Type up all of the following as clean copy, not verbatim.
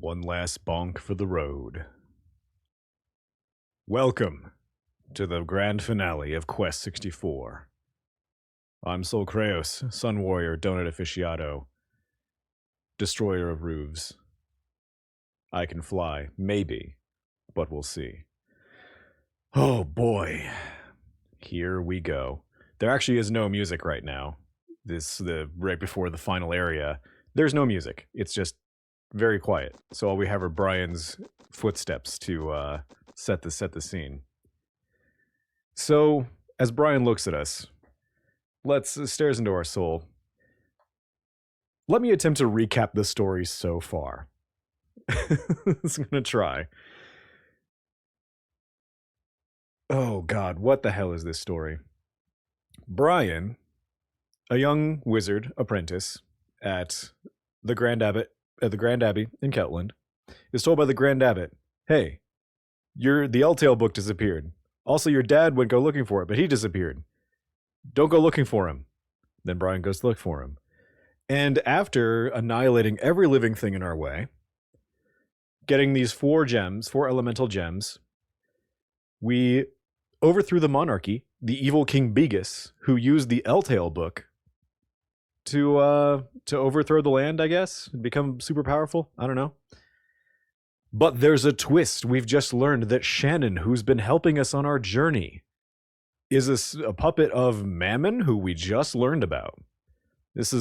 One last bonk for the road. Welcome to the grand finale of Quest 64. I'm Sol Kreos, Sun Warrior, Donut Aficionado, Destroyer of Roofs. I can fly, maybe, but we'll see. Oh boy, here we go. There actually is no music right now. Right before the final area, there's no music. It's just very quiet. So all we have are Brian's footsteps to set the scene. So as Brian looks at us, stares into our soul. Let me attempt to recap the story so far. I'm gonna try. Oh God, what the hell is this story? Brian, a young wizard apprentice at the Grand Abbey in Celtland, is told by the Grand Abbot, "Hey, the L-Tail book disappeared. Also, your dad went go looking for it, but he disappeared. Don't go looking for him." Then Brian goes to look for him. And after annihilating every living thing in our way, getting these four elemental gems, we overthrew the monarchy, the evil King Begus, who used the L-Tail book to overthrow the land, I guess, and become super powerful. I don't know. But there's a twist. We've just learned that Shannon, who's been helping us on our journey, is a puppet of Mammon, who we just learned about. It's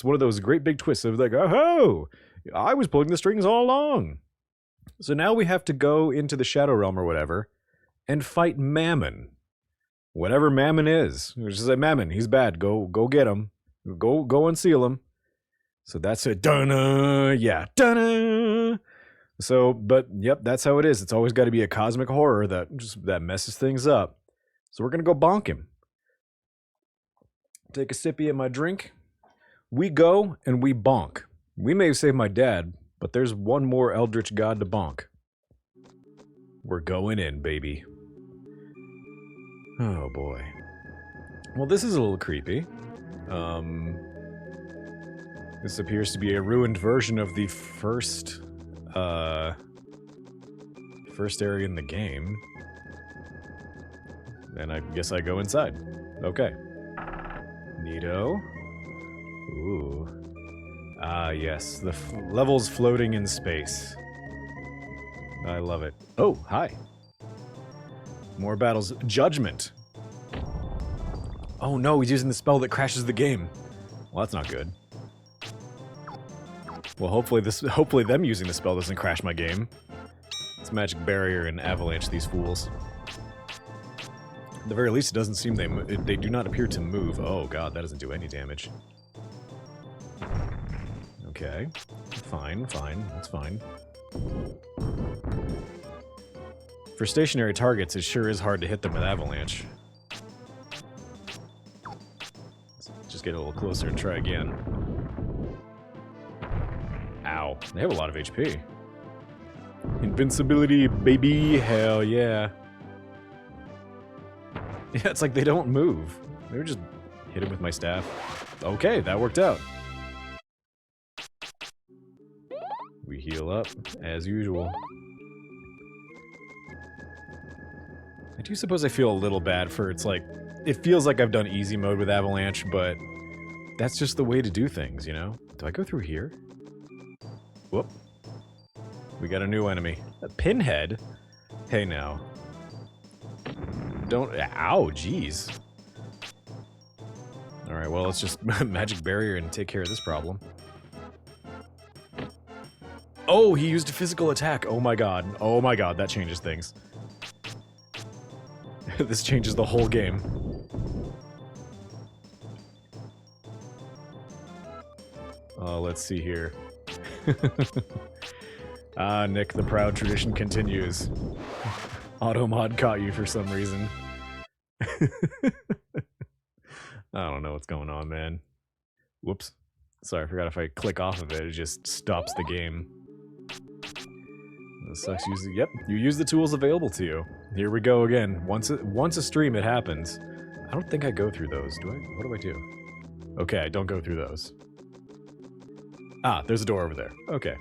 one of those great big twists of like, oh, I was pulling the strings all along. So now we have to go into the Shadow Realm or whatever and fight Mammon. Whatever Mammon is. We're just like, Mammon, he's bad. Go get him. Go unseal him. So that's it. Dunna, yeah, dunna. So, but yep, that's how it is. It's always got to be a cosmic horror that messes things up. So we're gonna go bonk him. Take a sippy at my drink. We go and we bonk. We may have saved my dad, but there's one more eldritch god to bonk. We're going in, baby. Oh boy. Well, this is a little creepy. This appears to be a ruined version of the first area in the game. And I guess I go inside. Okay. Neato. Ooh. Ah, yes. The levels floating in space. I love it. Oh, hi. More battles. Judgment. Oh no, he's using the spell that crashes the game. Well, that's not good. Well, hopefully them using the spell doesn't crash my game. It's magic barrier and avalanche these fools. At the very least, it doesn't seem they do not appear to move. Oh god, that doesn't do any damage. Okay. Fine, that's fine. For stationary targets, it sure is hard to hit them with avalanche. Let's just get a little closer and try again. Ow. They have a lot of HP. Invincibility, baby. Hell yeah. Yeah, it's like they don't move. They just hit him with my staff. Okay, that worked out. We heal up, as usual. I do suppose I feel a little bad for it feels like I've done easy mode with Avalanche, but that's just the way to do things, you know? Do I go through here? Whoop. We got a new enemy. A pinhead? Hey now. Don't, ow, jeez. Alright, well, let's just magic barrier and take care of this problem. Oh, he used a physical attack. Oh my god, that changes things. This changes the whole game. Let's see here. Ah, Nick, the proud tradition continues. Automod caught you for some reason. I don't know what's going on, man. Whoops. Sorry, I forgot if I click off of it, it just stops the game. That sucks. Yep, you use the tools available to you. Here we go again. Once a stream, it happens. I don't think I go through those. Do I? What do I do? Okay, I don't go through those. Ah, there's a door over there. Okay.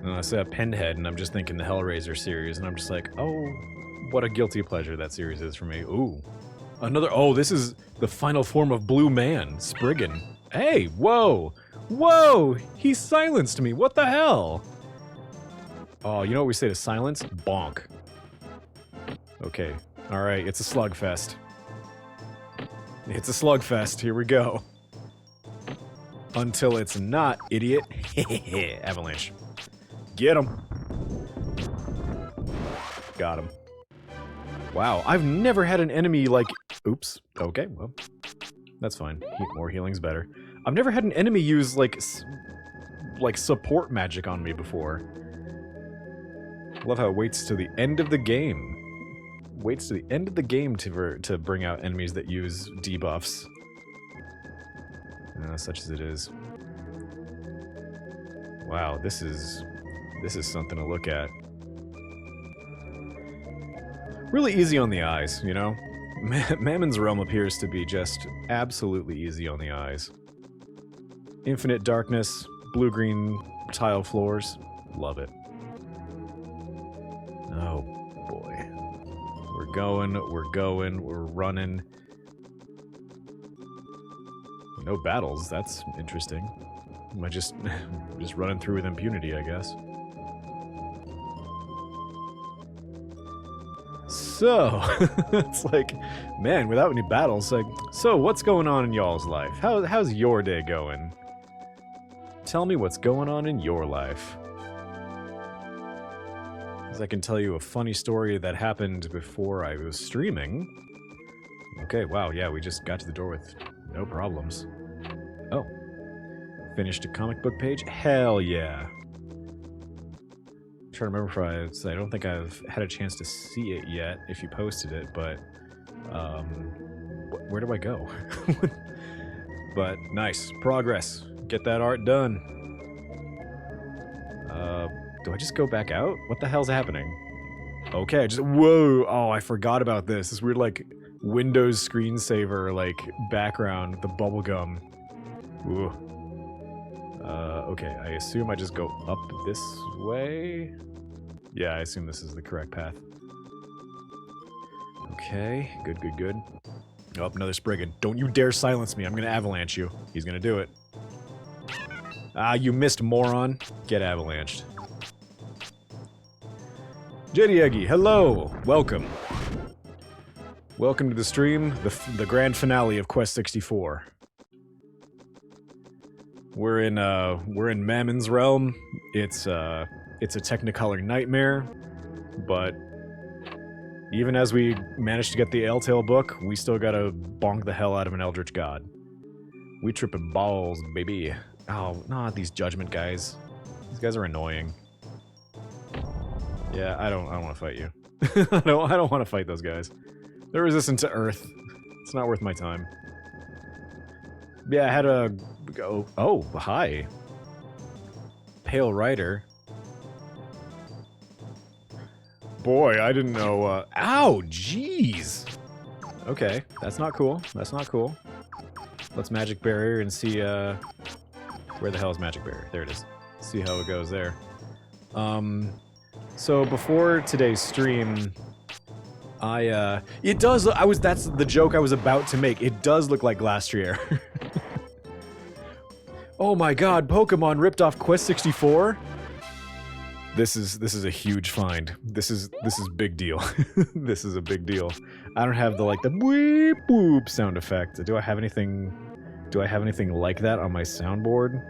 And I say a Pinhead, and I'm just thinking the Hellraiser series, and I'm just like, oh, what a guilty pleasure that series is for me. Ooh. Another, oh, this is the final form of Blue Man, Spriggan. Hey, whoa! Whoa! He silenced me, what the hell? Oh, you know what we say to silence? Bonk. Okay, alright, it's a slugfest. It's a slugfest, here we go. Until it's not, idiot. Avalanche. Get him. Got him. Wow, I've never had an enemy like... Oops. Okay, well, that's fine. More healing's better. I've never had an enemy use, like support magic on me before. I love how it waits to the end of the game. Waits to the end of the game to bring out enemies that use debuffs. Such as it is. Wow, this is something to look at. Really easy on the eyes, you know? Mammon's Realm appears to be just absolutely easy on the eyes. Infinite darkness, blue-green tile floors. Love it. Oh, boy. We're running. No battles, that's interesting. Am I just running through with impunity, I guess. So, it's like, man, without any battles, like, so what's going on in y'all's life? How's your day going? Tell me what's going on in your life. Because I can tell you a funny story that happened before I was streaming. Okay, wow, yeah, we just got to the door with no problems. Oh. Finished a comic book page? Hell yeah. I'm trying to remember if I don't think I've had a chance to see it yet, if you posted it, but, where do I go? But, nice. Progress. Get that art done. Do I just go back out? What the hell's happening? Okay, whoa! Oh, I forgot about this. This weird, like, Windows screensaver, like, background, the bubblegum. Ooh. Okay, I assume I just go up this way? Yeah, I assume this is the correct path. Okay, good. Oh, another Spriggan. Don't you dare silence me, I'm gonna avalanche you. He's gonna do it. Ah, you missed, moron. Get avalanched. Jetty Eggy, hello! Welcome. Welcome to the stream, the grand finale of Quest 64. We're in Mammon's Realm. It's a Technicolor nightmare, but even as we managed to get the Eltail book, we still gotta bonk the hell out of an Eldritch God. We tripping balls, baby. Oh, not these judgment guys. These guys are annoying. Yeah, I don't want to fight you. I don't want to fight those guys. They're resistant to Earth. It's not worth my time. Yeah, I had a go. Oh, hi. Pale Rider. Boy, I didn't know. Ow, jeez. Okay, that's not cool. That's not cool. Let's Magic Barrier and see, where the hell is Magic Barrier? There it is. See how it goes there. So before today's stream, it does, that's the joke I was about to make. It does look like Glastrier. Oh my god, Pokemon ripped off Quest 64? This is a huge find. This is big deal. This is a big deal. I don't have the weep boop sound effect. Do I have anything like that on my soundboard?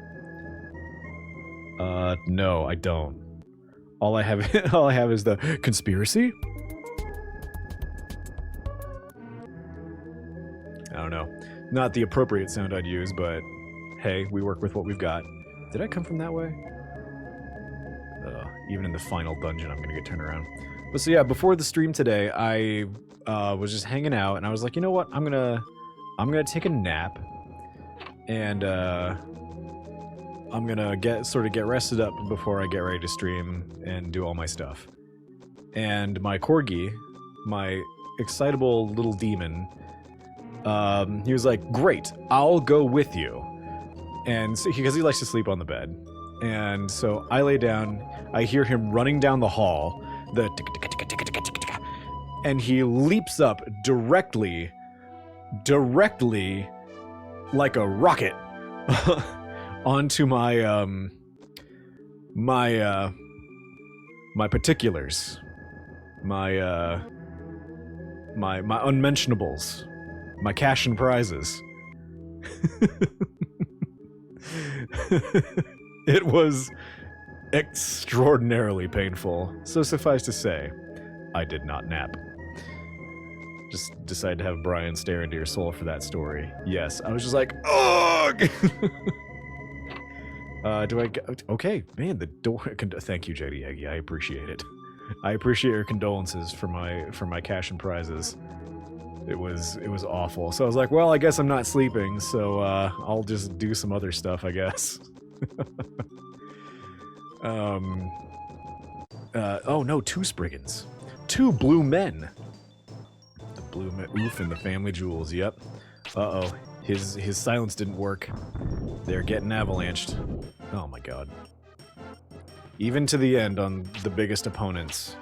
No, I don't. All I have is the conspiracy? I don't know. Not the appropriate sound I'd use, but hey, we work with what we've got. Did I come from that way? Even in the final dungeon, I'm gonna get turned around. But so yeah, before the stream today, I was just hanging out, and I was like, you know what? I'm gonna take a nap, and I'm gonna get rested up before I get ready to stream and do all my stuff. And my corgi, my excitable little demon, he was like, "Great, I'll go with you." And so, because he likes to sleep on the bed. And so I lay down. I hear him running down the hall. And he leaps up directly like a rocket onto my my particulars, my unmentionables, my cash and prizes. It was extraordinarily painful. So suffice to say, I did not nap. Just decided to have Brian stare into your soul for that story. Yes, I was just like, ugh! Do I get... Okay, man, the door... Thank you, JD Eggy, I appreciate it. I appreciate your condolences for my cash and prizes. It was awful. So I was like, well, I guess I'm not sleeping, so I'll just do some other stuff, I guess. Oh no, 2 Spriggans. 2 blue men. The blue men, oof, and the family jewels, yep. Uh-oh, his silence didn't work. They're getting avalanched. Oh my god. Even to the end on the biggest opponents,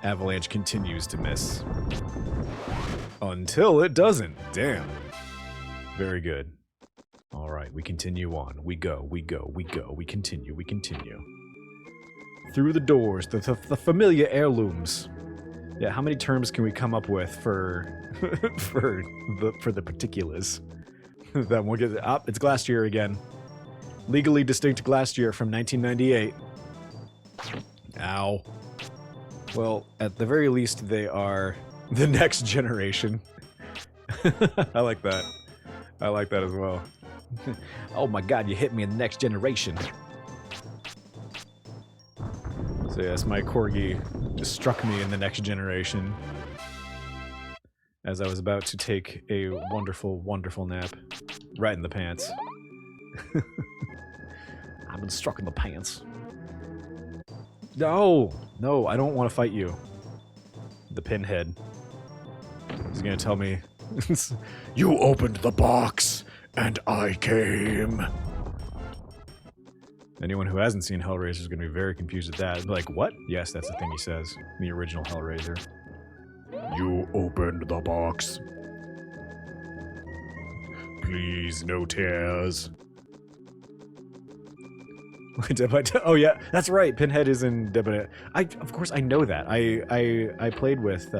Avalanche continues to miss. Until it doesn't. Damn. Very good. Alright, we continue on. We go, we go, we go. We continue, we continue. Through the doors, the familiar heirlooms. Yeah, how many terms can we come up with for for the particulars? That we'll get. It's Glastier again. Legally distinct Glastier from 1998. Ow. Well, at the very least, they are the next generation. I like that. I like that as well. Oh my god, you hit me in the next generation. So yes, my corgi just struck me in the next generation as I was about to take a wonderful, wonderful nap. Right in the pants. I've been struck in the pants. No! No, I don't want to fight you. The pinhead. He's gonna tell me, you opened the box, and I came. Anyone who hasn't seen Hellraiser is going to be very confused at that. Like, what? Yes, that's the thing he says. The original Hellraiser. You opened the box. Please, no tears. Oh yeah, that's right. Pinhead is in Dead. Of course, I know that. I played with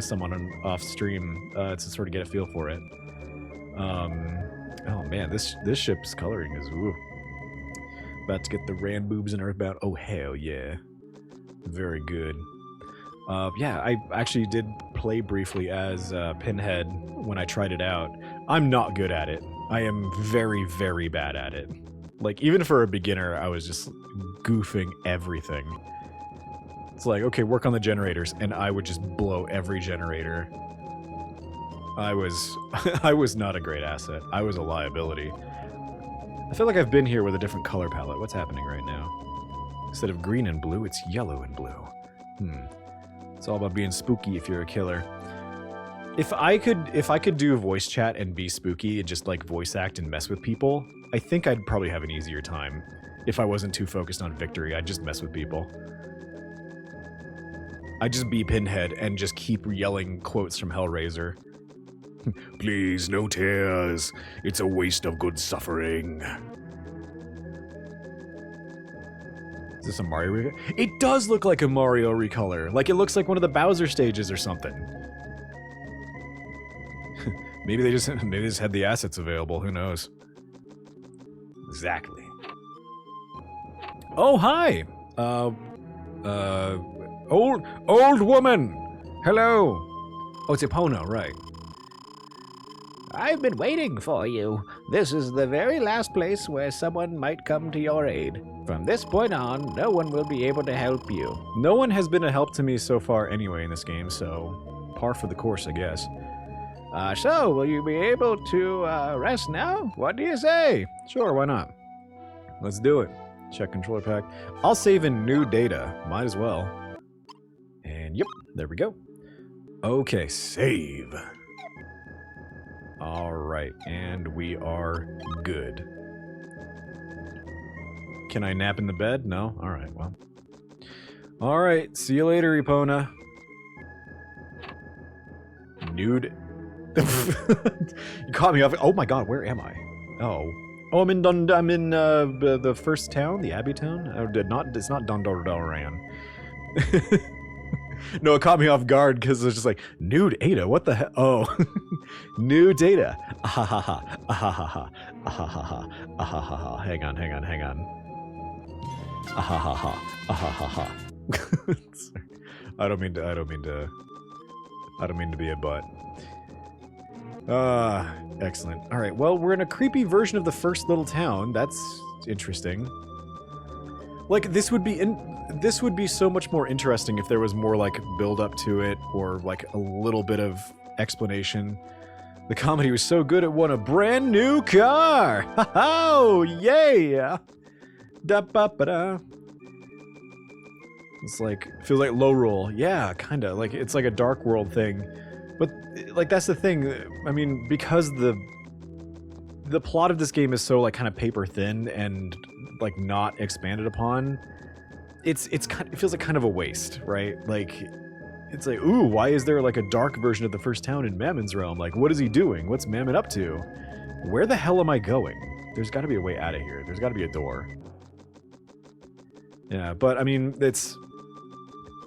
someone off stream to sort of get a feel for it. Oh man, this ship's coloring is ooh. About to get the ram boobs and Earthbound. Oh hell yeah, very good. Yeah, I actually did play briefly as Pinhead when I tried it out. I'm not good at it. I am very, very bad at it. Like, even for a beginner, I was just goofing everything. It's like, okay, work on the generators, and I would just blow every generator. I was not a great asset. I was a liability. I feel like I've been here with a different color palette. What's happening right now? Instead of green and blue, it's yellow and blue. It's all about being spooky if you're a killer. If I could do voice chat and be spooky and just like voice act and mess with people, I think I'd probably have an easier time. If I wasn't too focused on victory, I'd just mess with people. I'd just be Pinhead and just keep yelling quotes from Hellraiser. Please, no tears. It's a waste of good suffering. Is this a Mario recolor? It does look like a Mario recolor. Like it looks like one of the Bowser stages or something. Maybe they just had the assets available. Who knows? Exactly. Oh, hi. Old woman. Hello. Oh, it's Epona, right? I've been waiting for you. This is the very last place where someone might come to your aid. From this point on, no one will be able to help you. No one has been a help to me so far anyway in this game, so par for the course, I guess. So, will you be able to rest now? What do you say? Sure, why not? Let's do it. Check controller pack. I'll save in new data. Might as well. And yep, there we go. Okay, save. Alright, and we are good. Can I nap in the bed? No? Alright, well. Alright, see you later, Epona. Nude. You caught me off. Oh my god, where am I? Oh. Oh, I'm in the first town, the Abbey town? Oh, it's not Dondordoran. No, it caught me off guard because it was just like, nude Ada, what the hell? Oh. New data. Ahahaha. Ahahaha. Ahahaha. Ahahaha. Hang on. Ahahaha. Ahahaha. Sorry. I don't mean to be a butt. Excellent. Alright, well, we're in a creepy version of the first little town. That's interesting. Like, this would be so much more interesting if there was more, like, build-up to it, or, like, a little bit of explanation. The comedy was so good it won a brand new car! Ha-ho! Yeah! Da-ba-ba-da. It's like, feels like low roll. Yeah, kinda. Like, it's like a Dark World thing. But, like, that's the thing. I mean, because the plot of this game is so, like, kind of paper thin and, like, not expanded upon, it feels like kind of a waste, right? Like, it's like, ooh, why is there, like, a dark version of the first town in Mammon's realm? Like, what is he doing? What's Mammon up to? Where the hell am I going? There's gotta be a way out of here. There's gotta be a door. Yeah, but, I mean,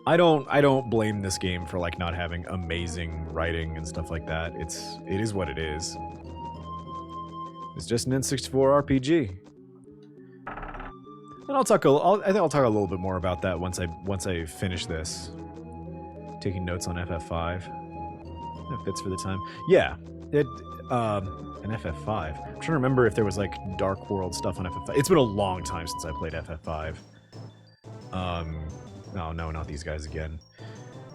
I don't blame this game for, like, not having amazing writing and stuff like that. It is what it is. It's just an N64 RPG. And I think I'll talk a little bit more about that once I finish this. Taking notes on FF5. That fits for the time. Yeah, an FF5. I'm trying to remember if there was, like, Dark World stuff on FF5. It's been a long time since I played FF5. No, not these guys again.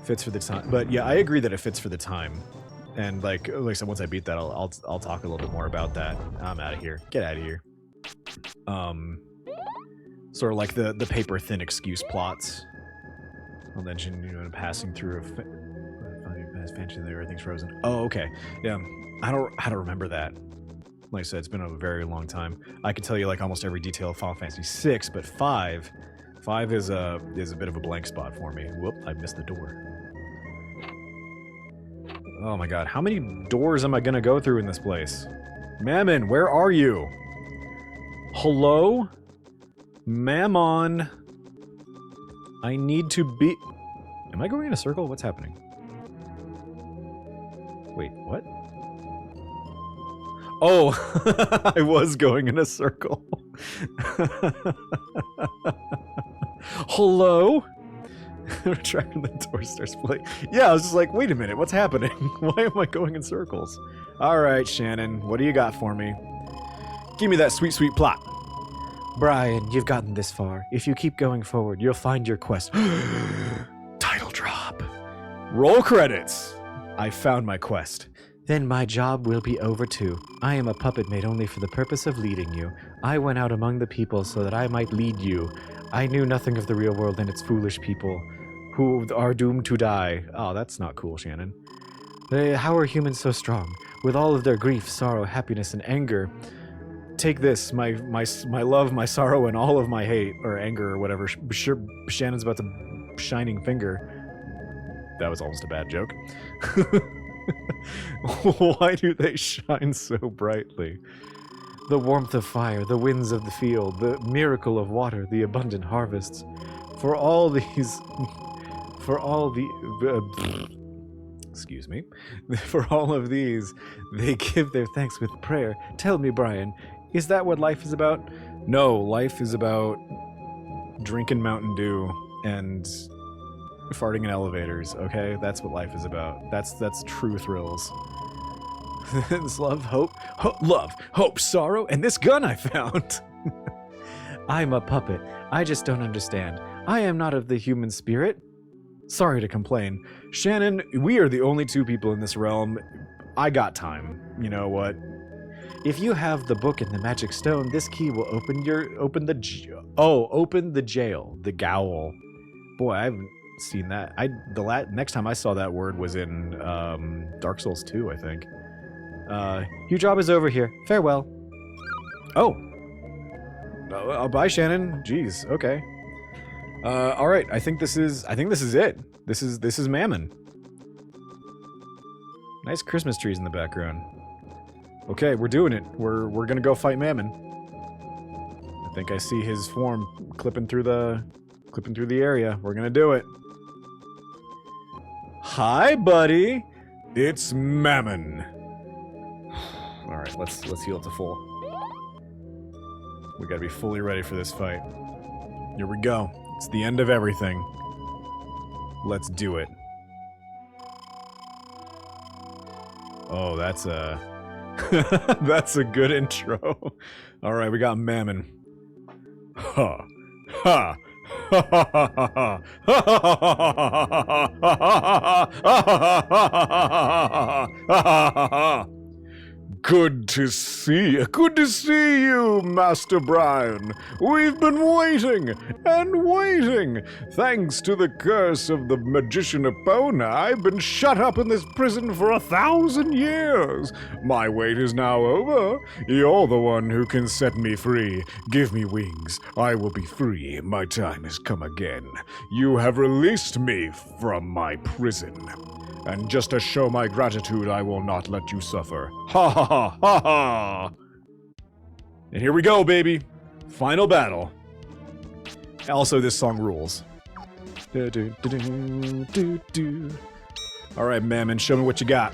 Fits for the time. But yeah, I agree that it fits for the time. And like I said, once I beat that, I'll talk a little bit more about that. I'm out of here. Get out of here. Sort of like the paper thin excuse plots. A legend, you know, passing through a fantasy that everything's frozen. Oh, okay. Yeah, I don't remember that. Like I said, it's been a very long time. I could tell you like almost every detail of Final Fantasy VI, but 5 is a bit of a blank spot for me. Whoop, I missed the door. Oh my god, how many doors am I gonna go through in this place? Mammon, where are you? Hello? Mammon. I need to be... Am I going in a circle? What's happening? Wait, what? Oh, I was going in a circle. Hello? Retracting the door starts playing. Yeah, I was just like, wait a minute, what's happening? Why am I going in circles? Alright, Shannon, what do you got for me? Give me that sweet, sweet plot. Brian, you've gotten this far. If you keep going forward, you'll find your quest. Title drop. Roll credits. I found my quest. Then my job will be over too. I am a puppet made only for the purpose of leading you. I went out among the people so that I might lead you. I knew nothing of the real world and its foolish people, who are doomed to die. Oh, that's not cool, Shannon. How are humans so strong? With all of their grief, sorrow, happiness, and anger. Take this, my love, my sorrow, and all of my hate, or anger, or whatever. Sure, Shannon's about to shining finger. That was almost a bad joke. Why do they shine so brightly? The warmth of fire, the winds of the field, the miracle of water, the abundant harvests. For all the... excuse me. For all of these, they give their thanks with prayer. Tell me, Brian, is that what life is about? No, life is about drinking Mountain Dew and farting in elevators, okay? That's what life is about. That's true thrills. It's love, hope, sorrow, and this gun I found. I'm a puppet. I just don't understand. I am not of the human spirit. Sorry to complain. Shannon, we are the only two people in this realm. I got time. You know what? If you have the book and the magic stone, this key will open the jail, the gaol. Boy, I haven't seen that. Next time I saw that word was in Dark Souls 2, I think. Your job is over here. Farewell. Oh. Bye, Shannon. Jeez. Okay. All right. I think this is it. This is Mammon. Nice Christmas trees in the background. Okay, we're doing it. We're gonna go fight Mammon. I think I see his form clipping through the area. We're gonna do it. Hi, buddy. It's Mammon. All right, let's heal to full. We gotta be fully ready for this fight. Here we go. It's the end of everything. Let's do it. Oh, that's a that's a good intro. All right, we got Mammon. Ha ha. Good to see you, Master Brian. We've been waiting and waiting. Thanks to the curse of the magician Epona, I've been shut up in this prison for 1,000 years. My wait is now over. You're the one who can set me free. Give me wings. I will be free. My time has come again. You have released me from my prison. And just to show my gratitude, I will not let you suffer. Ha ha ha ha ha! And here we go, baby! Final battle. Also, this song rules. Alright, Mammon, show me what you got.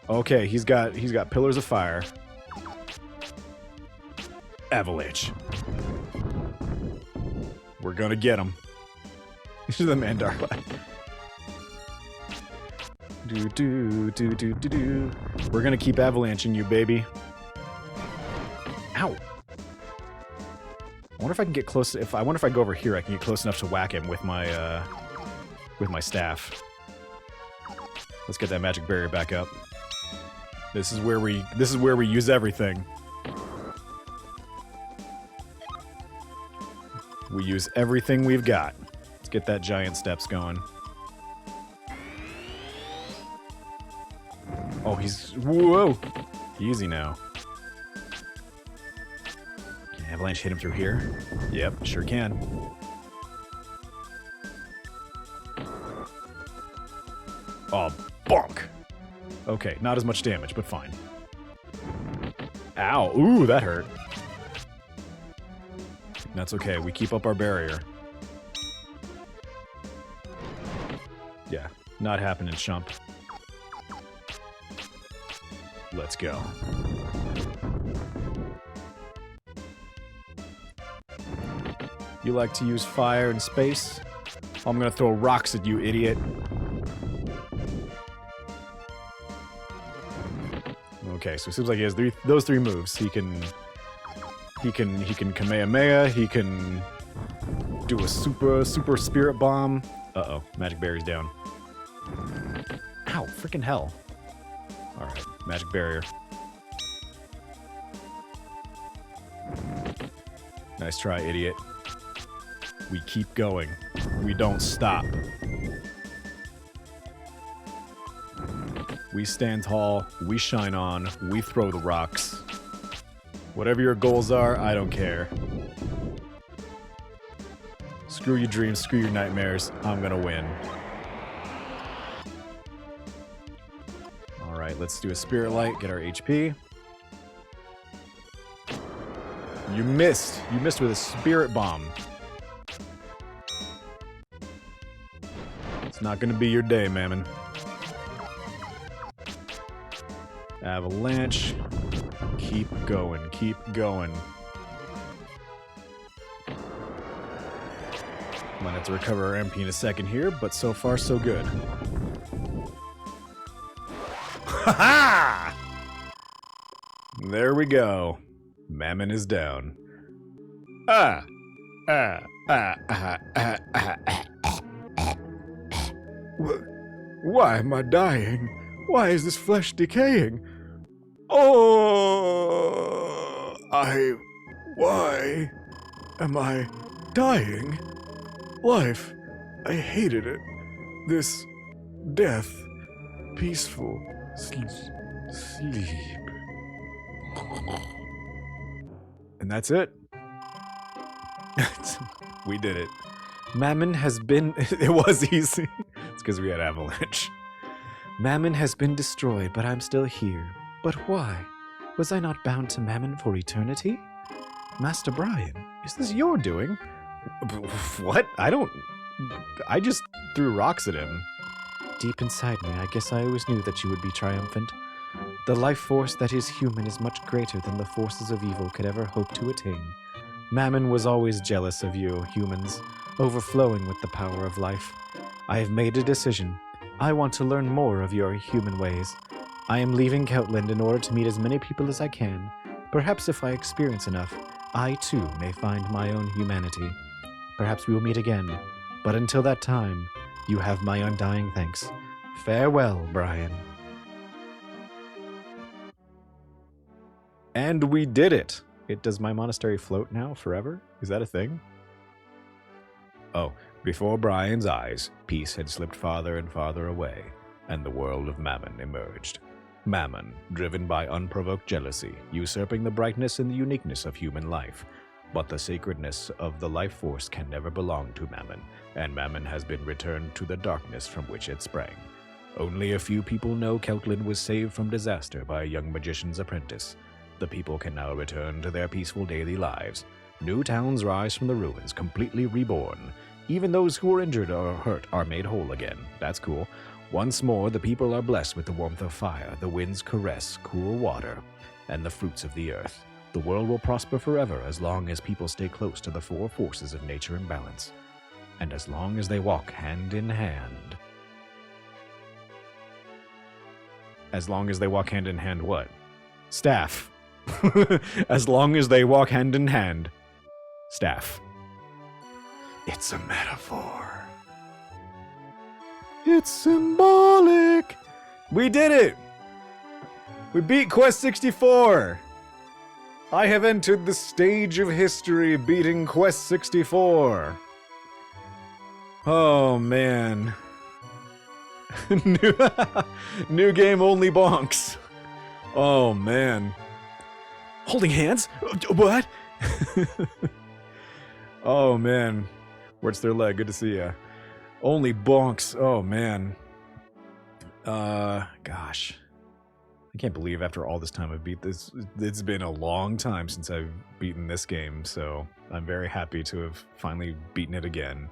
Okay, he's got pillars of fire. Avalanche. We're gonna get him. This is the Mandarla. We're gonna keep avalanching you, baby. Ow! I wonder if I can get close. I wonder if I go over here, I can get close enough to whack him with my staff. Let's get that magic barrier back up. This is where we use everything. We use everything we've got. Let's get that giant steps going. Oh, he's... Whoa! Easy now. Can Avalanche hit him through here? Yep, sure can. Oh, bonk! Okay, not as much damage, but fine. Ow! Ooh, that hurt. That's okay, we keep up our barrier. Yeah, not happening, chump. Let's go. You like to use fire and space? I'm gonna throw rocks at you, idiot. Okay, so it seems like he has those three moves. He can Kamehameha, he can do a super spirit bomb. Uh-oh, magic barrier's down. Ow, freaking hell. Alright, magic barrier. Nice try, idiot. We keep going. We don't stop. We stand tall, we shine on, we throw the rocks. Whatever your goals are, I don't care. Screw your dreams, screw your nightmares, I'm gonna win. Alright, let's do a Spirit Light, get our HP. You missed! You missed with a Spirit Bomb. It's not gonna be your day, Mammon. Avalanche. Keep going, keep going. Might have to recover our MP in a second here, but so far so good. Ha-ha! There we go. Mammon is down. Why am I dying? Why is this flesh decaying? Oh, why am I dying? Life, I hated it. This death, peaceful sleep. And that's it. We did it. Mammon has been... It was easy. It's because we had avalanche. Mammon has been destroyed, but I'm still here. But why? Was I not bound to Mammon for eternity? Master Brian, Is this your doing? What? I just threw rocks at him. deep inside me, I guess I always knew that you would be triumphant. The life force that is human is much greater than the forces of evil could ever hope to attain. Mammon was always jealous of you, humans, overflowing with the power of life. I have made a decision. I want to learn more of your human ways. I am leaving Celtland in order to meet as many people as I can. Perhaps if I experience enough, I too may find my own humanity. Perhaps we will meet again, but until that time, you have my undying thanks. Farewell, Brian. And we did it. Does my monastery float now forever? Is that a thing? Oh, before Brian's eyes, peace had slipped farther and farther away, and the world of Mammon emerged. Mammon, driven by unprovoked jealousy, usurping the brightness and the uniqueness of human life. But the sacredness of the life force can never belong to Mammon, and Mammon has been returned to the darkness from which it sprang. Only a few people know Celtland was saved from disaster by a young magician's apprentice. The people can now return to their peaceful daily lives. New towns rise from the ruins, completely reborn. Even those who were injured or hurt are made whole again. That's cool. Once more, the people are blessed with the warmth of fire, the wind's caress, cool water, and the fruits of the earth. The world will prosper forever as long as people stay close to the four forces of nature and balance, and as long as they walk hand in hand. As long as they walk hand in hand, what? Staff. As long as they walk hand in hand. Staff. It's a metaphor. It's symbolic. We did it. We beat Quest 64. I have entered the stage of history beating Quest 64. Oh, man. New game only bonks. Oh, man. Holding hands? What? Oh, man. Where's their leg? Good to see ya. Only bonks. Oh, man. Gosh. I can't believe after all this time I've beat this. It's been a long time since I've beaten this game, so I'm very happy to have finally beaten it again.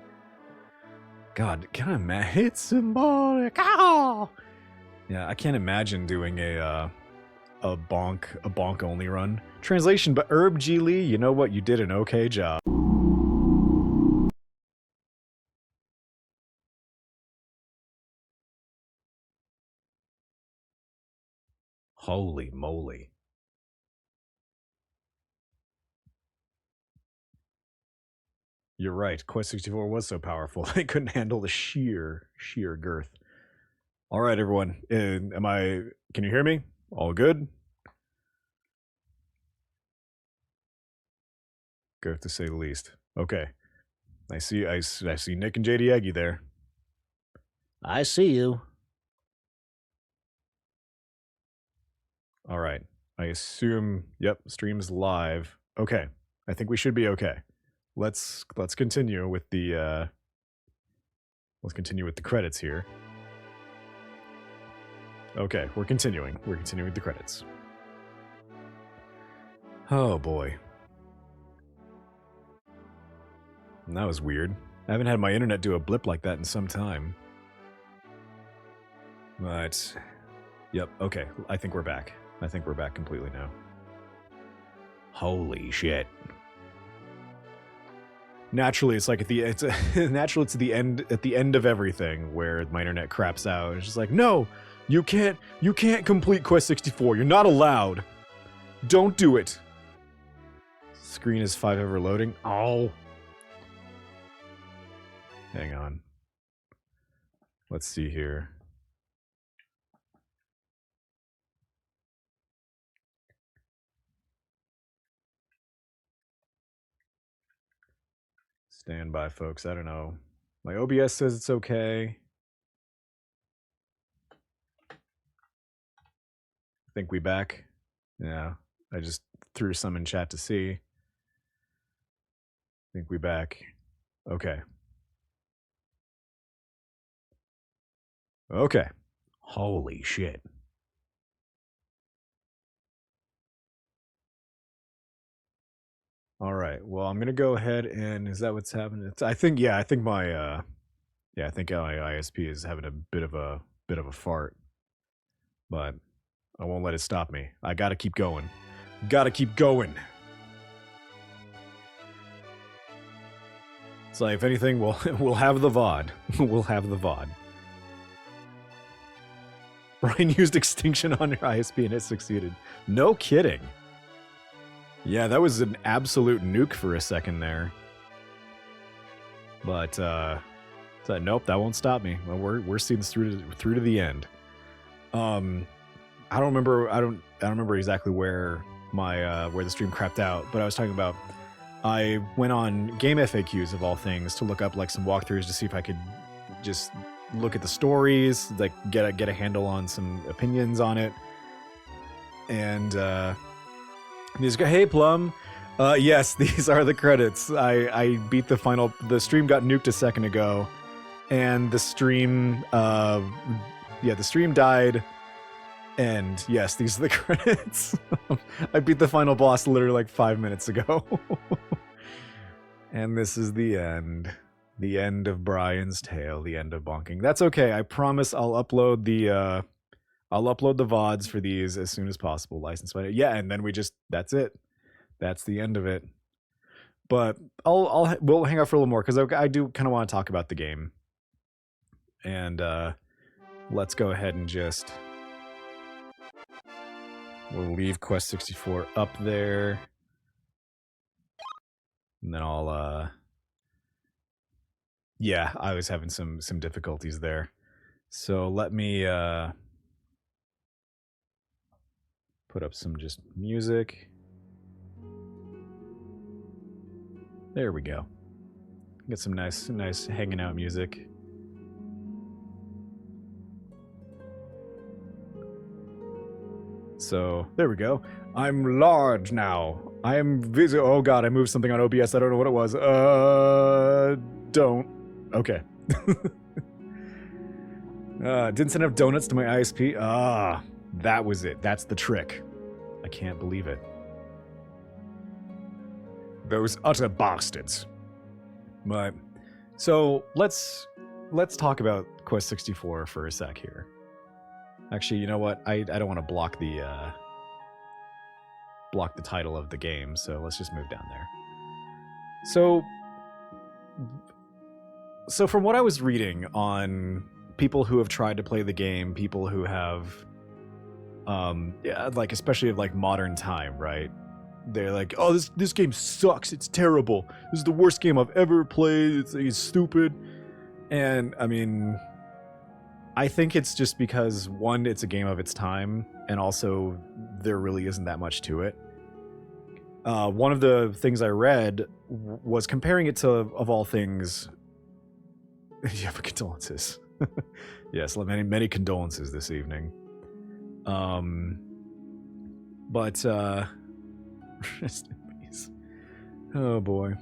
God, can I imagine? It's symbolic. Ow! Yeah, I can't imagine doing a bonk only run. Translation, but Herb G. Lee, you know what? You did an okay job. Holy moly. You're right. Quest 64 was so powerful. They couldn't handle the sheer girth. All right, everyone. Can you hear me? All good? Good to say the least. Okay. I see Nick and JD Eggy there. I see you. All right. I assume, yep, stream's live. Okay. I think we should be okay. Let's continue with the credits here. Okay, we're continuing. We're continuing with the credits. Oh boy. That was weird. I haven't had my internet do a blip like that in some time. But yep, okay. I think we're back. I think we're back completely now. Holy shit. Naturally, it's like at the end of everything where my internet craps out. It's just like, no, you can't complete Quest 64. You're not allowed. Don't do it. Screen is 5 ever loading. Oh. Hang on. Let's see here. Stand by, folks. I don't know. My OBS says it's okay. Think we back? Yeah. I just threw some in chat to see. think we back. Okay. Okay. Holy shit. All right. Well, I'm gonna go ahead and is that what's happening? I think I think my I think my ISP is having a bit of a fart, but I won't let it stop me. I gotta keep going. Gotta keep going. So if anything, we'll have the VOD. We'll have the VOD. Brian used extinction on your ISP and it succeeded. No kidding. Yeah, that was an absolute nuke for a second there. But nope, that won't stop me. Well, we're seeing this through to the end. I don't remember exactly where my where the stream crapped out, but I was talking about I went on game FAQs of all things to look up like some walkthroughs to see if I could just look at the stories, like get a handle on some opinions on it. And he's go, hey Plum, yes, these are the credits. I beat the stream got nuked a second ago, and the stream the stream died. And yes, these are the credits. I beat the final boss literally like 5 minutes ago. And this is the end. The end of Brian's tale, the end of bonking. That's okay. I promise I'll upload the VODs for these as soon as possible. License plate. Yeah, and then that's it. That's the end of it. But we'll hang out for a little more because I do kind of want to talk about the game. And let's go ahead and just we'll leave Quest 64 up there. And then I'll yeah, I was having some difficulties there. So let me put up some just music. There we go. Get some nice hanging out music. So there we go. I'm large now. I am visible. Oh god, I moved something on OBS. I don't know what it was. Don't. Okay. Didn't send enough donuts to my ISP. That was it. That's the trick. I can't believe it. Those utter bastards. But so let's talk about Quest 64 for a sec here. Actually, you know what? I don't want to block the title of the game, so let's just move down there. So from what I was reading on people who have tried to play the game, people who have like especially of like modern time, right? They're like, oh, this game sucks. It's terrible. This is the worst game I've ever played. It's stupid. And I mean, I think it's just because one, it's a game of its time, and also there really isn't that much to it. One of the things I read was comparing it to, of all things, yeah, but condolences. Yes, many condolences this evening. But rest in peace. Oh boy.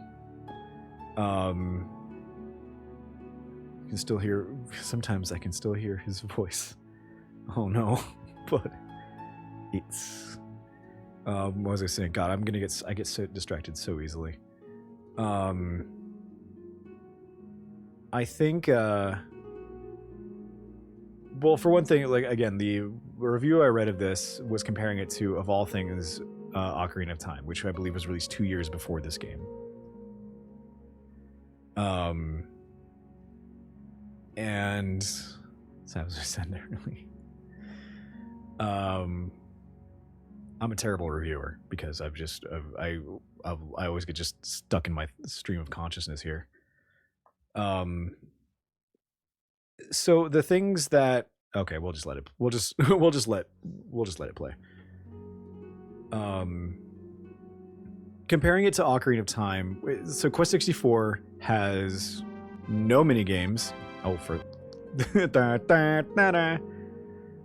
You can still hear. Sometimes I can still hear his voice. Oh no, but it's. What was I saying? God, I get so distracted so easily. I think. Well, for one thing, like again, the review I read of this was comparing it to, of all things, Ocarina of Time, which I believe was released 2 years before this game. And so as I said earlier, I'm a terrible reviewer because I always get just stuck in my stream of consciousness here. So the things that we'll just let it play. Comparing it to Ocarina of Time, so Quest 64 has no mini games. Oh, for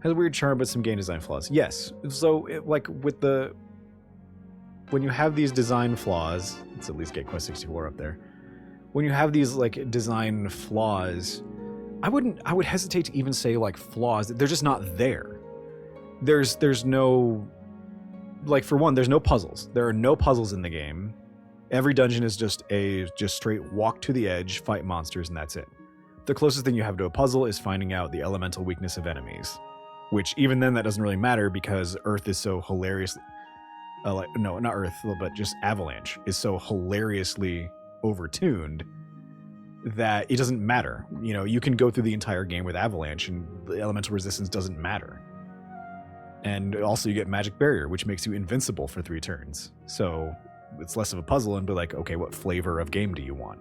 has a weird charm but some game design flaws. Yes. So like with the when you have these design flaws, let's at least get Quest 64 up there. When you have these like design flaws, I would hesitate to even say like flaws. They're just not there. There's no, like, for one, there's no puzzles. There are no puzzles in the game. Every dungeon is just straight walk to the edge, fight monsters, and that's it. The closest thing you have to a puzzle is finding out the elemental weakness of enemies, which even then that doesn't really matter because Earth is so hilariously, no, not Earth, but just Avalanche is so hilariously overtuned that it doesn't matter. You know, you can go through the entire game with Avalanche and the elemental resistance doesn't matter. And also you get Magic Barrier, which makes you invincible for 3 turns. So it's less of a puzzle and be like, okay, what flavor of game do you want?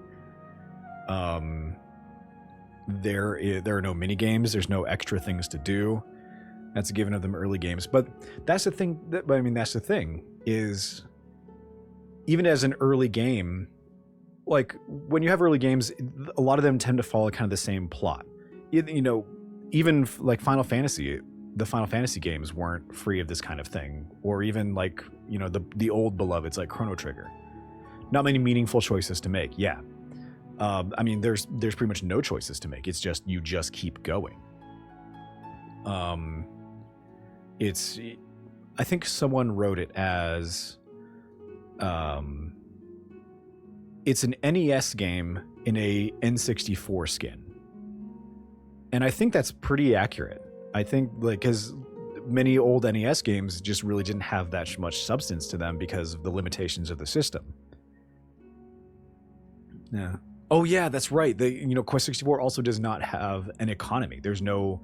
There are no mini games. There's no extra things to do. That's a given of them early games. But that's the thing. That's the thing is, even as an early game, like when you have early games, a lot of them tend to follow kind of the same plot. You know, even like Final Fantasy, the Final Fantasy games weren't free of this kind of thing, or even like, you know, the old beloveds like Chrono Trigger. Not many meaningful choices to make. Yeah. I mean, there's pretty much no choices to make. It's just, you just keep going. I think someone wrote it as, it's an NES game in a N64 skin. And I think that's pretty accurate. I think, like, because many old NES games just really didn't have that much substance to them because of the limitations of the system. Yeah. Oh yeah, that's right. Quest 64 also does not have an economy. There's no,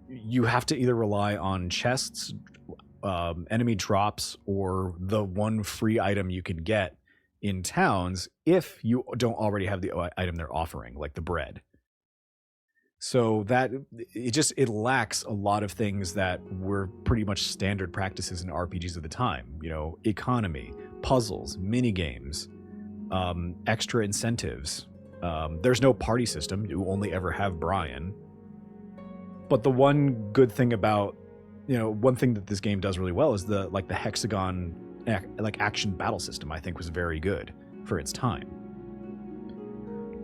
you have to either rely on chests, enemy drops, or the one free item you can get in towns if you don't already have the item they're offering, like the bread. So that it lacks a lot of things that were pretty much standard practices in RPGs of the time. You know, economy, puzzles, mini games, extra incentives. There's no party system. You only ever have Brian. But the one good thing about, one thing that this game does really well is the hexagon action battle system. I think was very good for its time.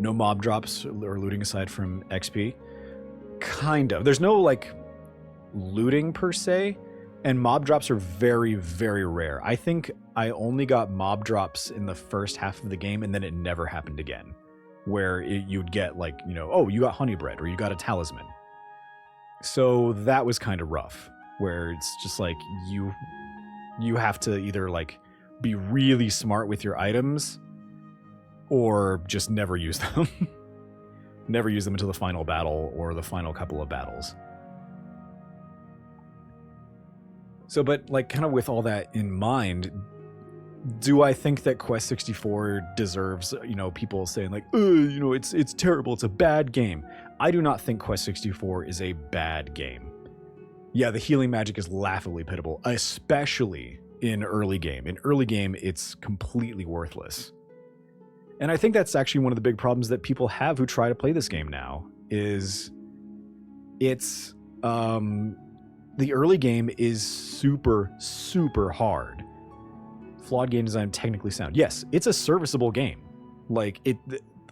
No mob drops or looting aside from XP. Kind of. There's no looting per se, and mob drops are very, very rare. I think I only got mob drops in the first half of the game, and then it never happened again, where you'd get oh, you got honey bread or you got a talisman. So that was kind of rough, where it's just you have to either be really smart with your items or just never use them. Never use them until the final battle or the final couple of battles. So, but kind of with all that in mind, do I think that Quest 64 deserves, people saying it's terrible, it's a bad game? I do not think Quest 64 is a bad game. Yeah, the healing magic is laughably pitiable, especially in early game. In early game, it's completely worthless. And I think that's actually one of the big problems that people have who try to play this game now, is it's, the early game is super, super hard. Flawed game design, technically sound. Yes, it's a serviceable game.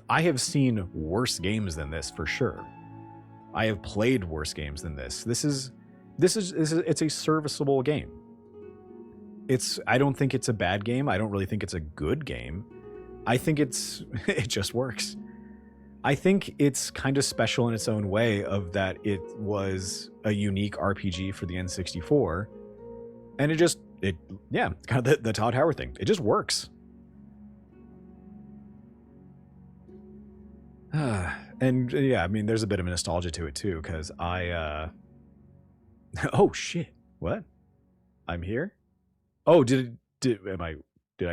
I have seen worse games than this for sure. I have played worse games than this. It's a serviceable game. I don't think it's a bad game. I don't really think it's a good game. I think it just works. I think it's kind of special in its own way, of that it was a unique RPG for the N64, and kind of the Todd Howard thing. It just works. And yeah, I mean, there's a bit of nostalgia to it too, because oh shit, what? I'm here? Oh, did I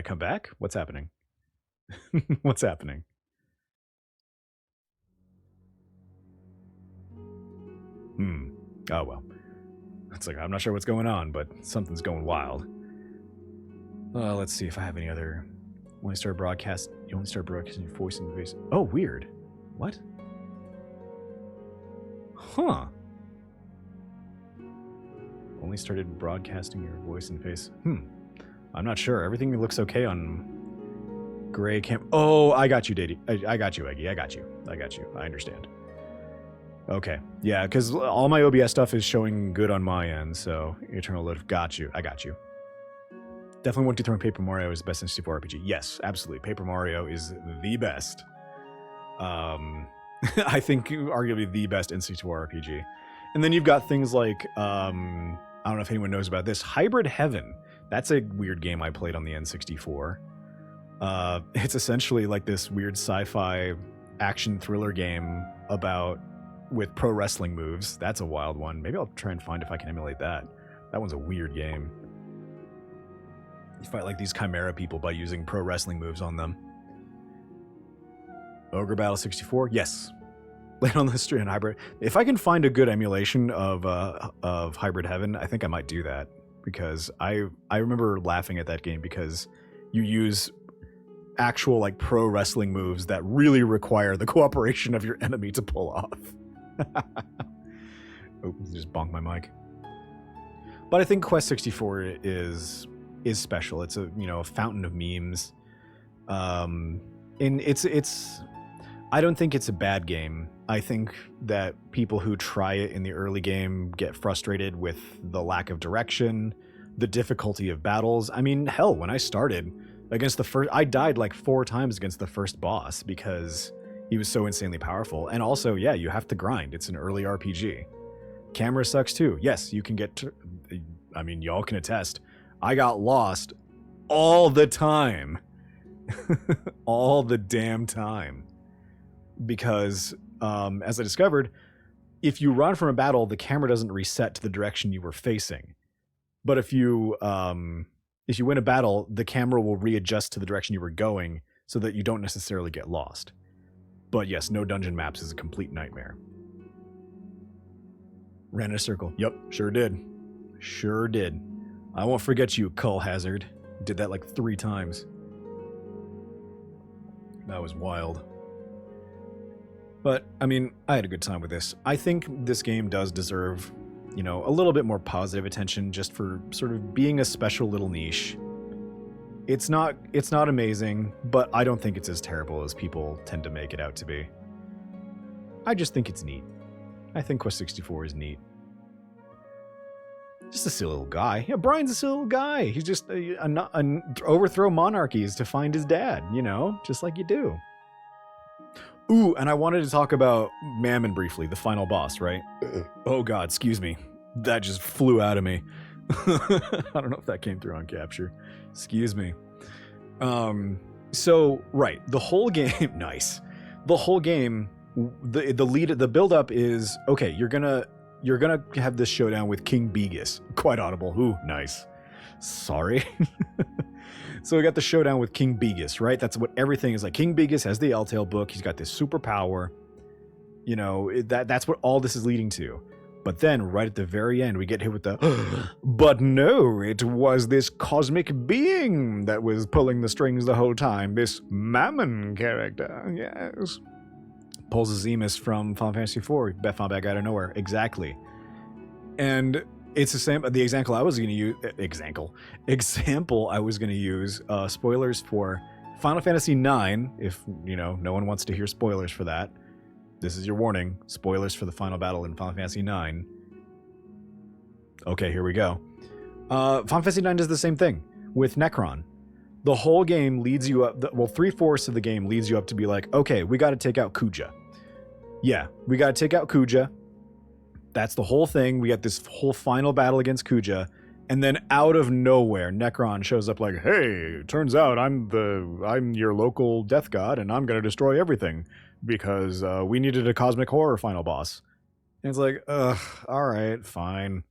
come back? What's happening? What's happening? Oh well. It's I'm not sure what's going on, but something's going wild. Let's see if I have any other. You only start broadcasting your voice in the face. Oh, weird. What? Huh. Only started broadcasting your voice and face. I'm not sure. Everything looks okay on gray cam. Oh, I got you, Dady. I got you, Eggy. I got you. I understand. Okay. Yeah, because all my OBS stuff is showing good on my end, so Eternal Live. Got you. I got you. Definitely want to throw Paper Mario is the best N64 RPG. Yes, absolutely. Paper Mario is the best. I think arguably the best N64 RPG. And then you've got things like, I don't know if anyone knows about this, Hybrid Heaven. That's a weird game I played on the N64. It's essentially like this weird sci-fi action thriller game with pro wrestling moves. That's a wild one. Maybe I'll try and find if I can emulate that. That one's a weird game. You fight like these chimera people by using pro wrestling moves on them. Ogre Battle 64? Yes. Laid on the street in Hybrid. If I can find a good emulation of Hybrid Heaven, I think I might do that. Because I remember laughing at that game because you use actual like pro wrestling moves that really require the cooperation of your enemy to pull off. Oh, just bonked my mic. But I think Quest 64 is special. It's a fountain of memes. And it's I don't think it's a bad game. I think that people who try it in the early game get frustrated with the lack of direction, the difficulty of battles. I mean, hell, when I started against I died like 4 times against the first boss because he was so insanely powerful. And also, yeah, you have to grind. It's an early RPG. Camera sucks too. Yes, you can get I mean, y'all can attest. I got lost all the time. All the damn time. Because, as I discovered, if you run from a battle, the camera doesn't reset to the direction you were facing. But if you win a battle, the camera will readjust to the direction you were going so that you don't necessarily get lost. But yes, no dungeon maps is a complete nightmare. Ran in a circle. Yep, sure did. Sure did. I won't forget you, Cull Hazard. Did that like 3 times. That was wild. But, I mean, I had a good time with this. I think this game does deserve, a little bit more positive attention just for sort of being a special little niche. It's not amazing, but I don't think it's as terrible as people tend to make it out to be. I just think it's neat. I think Quest 64 is neat. Just a silly little guy. Yeah, Brian's a silly little guy. He's just overthrow monarchies to find his dad, just like you do. Ooh, and I wanted to talk about Mammon briefly, the final boss, right? Oh god, excuse me. That just flew out of me. I don't know if that came through on capture. Excuse me. So, right, the whole game, nice. The whole game, the build-up is, okay, you're gonna have this showdown with King Begus. Quite audible. Ooh, nice. Sorry. So we got the showdown with King Begus, right? That's what everything is like. King Begus has the L-Tail book. He's got this superpower. That's what all this is leading to. But then, right at the very end, we get hit with the, but no, it was this cosmic being that was pulling the strings the whole time. This Mammon character, yes. Pulls a Zemus from Final Fantasy IV. Found back out of nowhere. Exactly. And it's the same. The example I was going to use. Example I was going to use. Spoilers for Final Fantasy IX. If no one wants to hear spoilers for that, this is your warning. Spoilers for the final battle in Final Fantasy IX. Okay, here we go. Final Fantasy IX does the same thing with Necron. The whole game leads you up. 3/4 of the game leads you up to be like, okay, we got to take out Kuja. Yeah, we got to take out Kuja. That's the whole thing. We got this whole final battle against Kuja, and then out of nowhere, Necron shows up like, "Hey, turns out I'm your local death god, and I'm gonna destroy everything because we needed a cosmic horror final boss." And it's like, ugh, all right, fine.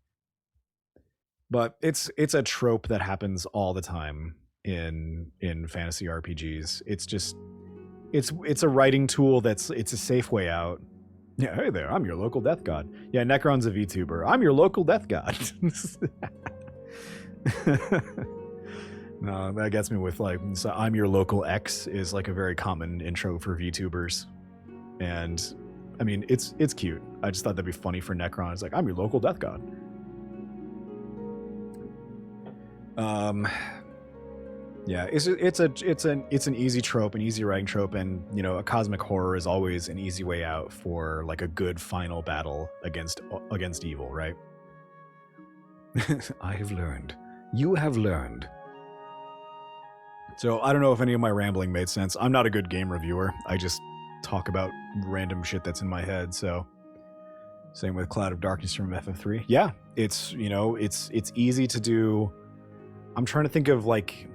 But it's a trope that happens all the time in fantasy RPGs. It's just it's a writing tool it's a safe way out. Yeah, hey there, I'm your local death god. Yeah, Necron's a VTuber. I'm your local death god. No, that gets me with so I'm your local X is like a very common intro for VTubers. And I mean, it's cute. I just thought that'd be funny for Necron. It's like, I'm your local death god. Yeah, it's an easy trope, an easy writing trope, and you know, a cosmic horror is always an easy way out for like a good final battle against evil, right? I have learned. You have learned. So I don't know if any of my rambling made sense. I'm not a good game reviewer. I just talk about random shit that's in my head. So same with Cloud of Darkness from FF3. Yeah, it's, you know, it's easy to do. I'm trying to think of like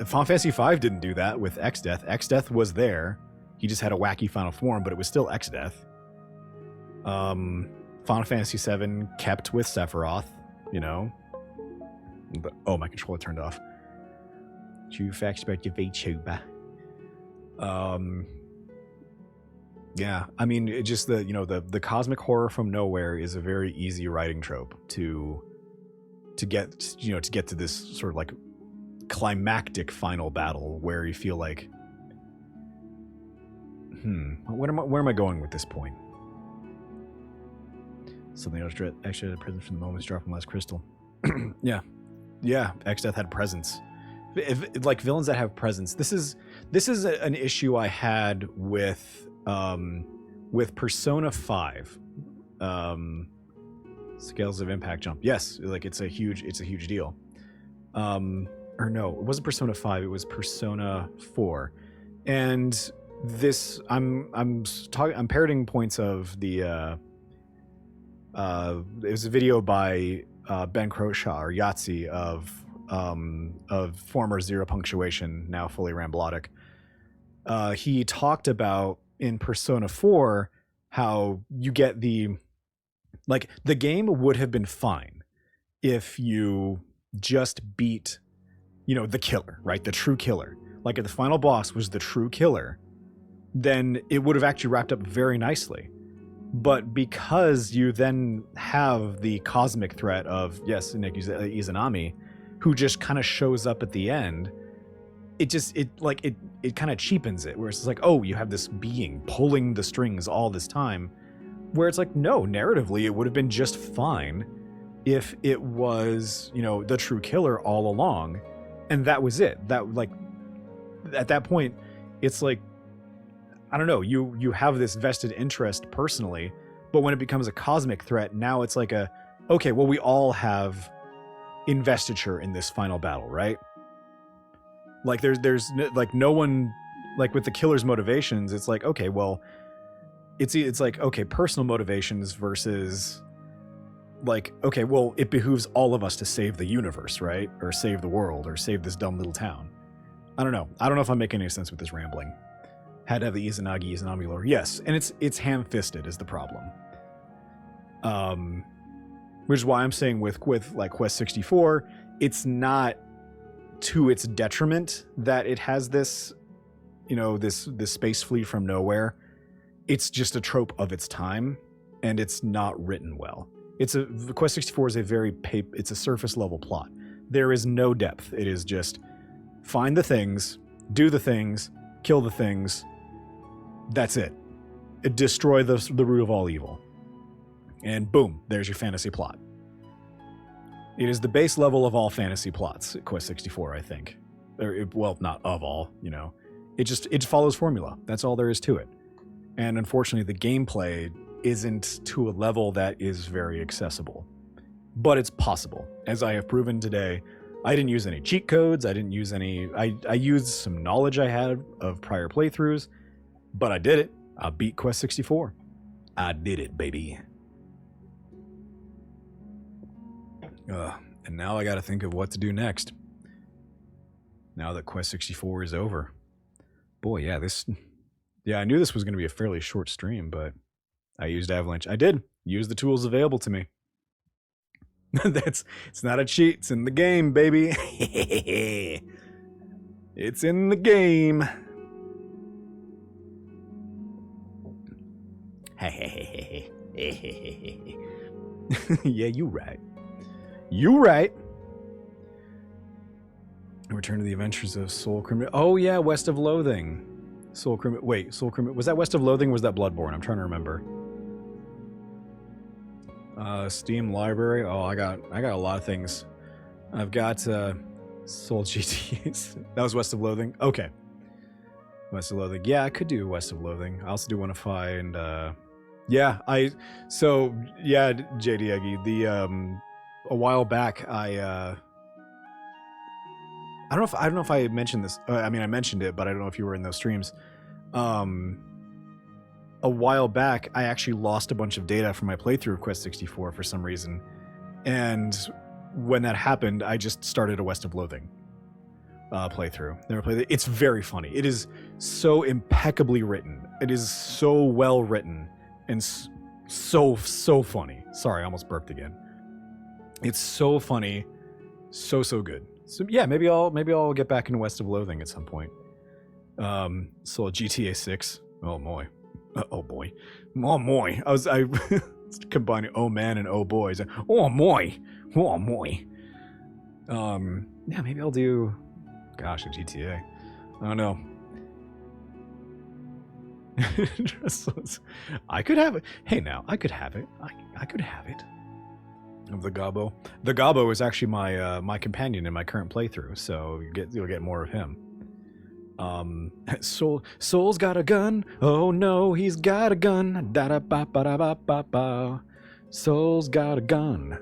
Final Fantasy V didn't do that with X-Death. X-Death was there. He just had a wacky final form, but it was still X-Death. Final Fantasy VII kept with Sephiroth, you know. But, oh, my controller turned off. You facts about your VTuber. Yeah, I mean, it just the cosmic horror from nowhere is a very easy writing trope to get to this sort of like climactic final battle where you feel like, where am I going with this point? Something else actually had a presence from the moments dropped from last crystal. yeah, X-Death had presence. If, like villains that have presence. This is an issue I had with Persona 5. Scales of impact jump. Yes, like it's a huge deal. Or no, it wasn't Persona 5, it was Persona 4. And this I'm parroting points of the it was a video by Ben Croshaw or Yahtzee of former Zero Punctuation, now fully Ramblotic. He talked about in Persona 4 how you get the game would have been fine if you just beat, you know, the killer, right? The true killer. Like if the final boss was the true killer, then it would have actually wrapped up very nicely. But because you then have the cosmic threat of, yes, Nick Izanami, who just kind of shows up at the end, it kind of cheapens it, where it's like, oh, you have this being pulling the strings all this time, where it's like, no, narratively, it would have been just fine if it was, you know, the true killer all along, and that was it. That, like, at that point, it's like, I don't know, you have this vested interest personally, but when it becomes a cosmic threat, now it's like okay, well, we all have investiture in this final battle, right? Like there's like no one, like with the killer's motivations, it's like, okay, well, it's like, okay, personal motivations versus like, okay, well, it behooves all of us to save the universe, right? Or save the world, or save this dumb little town. I don't know if I'm making any sense with this rambling. Had to have the Izanami lore. Yes, and it's ham-fisted is the problem. Which is why I'm saying with like Quest 64, it's not to its detriment that it has this, you know, this space fleet from nowhere. It's just a trope of its time, and it's not written well. Quest 64 is it's a surface level plot. There is no depth. It is just find the things, do the things, kill the things. That's it. Destroy the root of all evil. And boom, there's your fantasy plot. It is the base level of all fantasy plots, Quest 64, I think. Well, not of all, you know. It follows formula. That's all there is to it. And unfortunately, the gameplay isn't to a level that is very accessible. But it's possible. As I have proven today, I didn't use any cheat codes. I didn't use any... I used some knowledge I had of prior playthroughs, but I did it. I beat Quest 64. I did it, baby. And now I gotta think of what to do next. Now that Quest 64 is over. Boy, yeah, I knew this was gonna be a fairly short stream, but I used Avalanche. I did use the tools available to me. It's not a cheat, it's in the game, baby. It's in the game. Yeah, you right. You right. Return to the Adventures of Soul Criminal. Oh yeah, West of Loathing. Soul Criminal. Wait, Soul Criminal. Was that West of Loathing or was that Bloodborne? I'm trying to remember. Steam library. Oh, I got a lot of things. I've got Soul GTAs. That was West of Loathing. Okay. West of Loathing. Yeah, I could do West of Loathing. I also do want to find yeah, JD Eggy, the a while back I don't know if I mentioned this. I mean, I mentioned it, but I don't know if you were in those streams. A while back, I actually lost a bunch of data from my playthrough of Quest 64 for some reason, and when that happened, I just started a West of Loathing playthrough. Never played it. It's very funny. It is so impeccably written. It is so well written and so funny. Sorry, I almost burped again. It's so funny, so good. So yeah, maybe I'll get back into West of Loathing at some point. So GTA 6. Oh boy. Oh boy. I combining oh man and oh boys. Oh boy. Oh boy. Yeah, maybe I'll do gosh, a GTA. I don't know. I could have it. Hey now, I could have it. I could have it. Of the Gobbo. The Gobbo is actually my my companion in my current playthrough, so you'll get more of him. Soul's got a gun. Oh no, he's got a gun. Da da ba ba da ba ba ba. Soul's got a gun.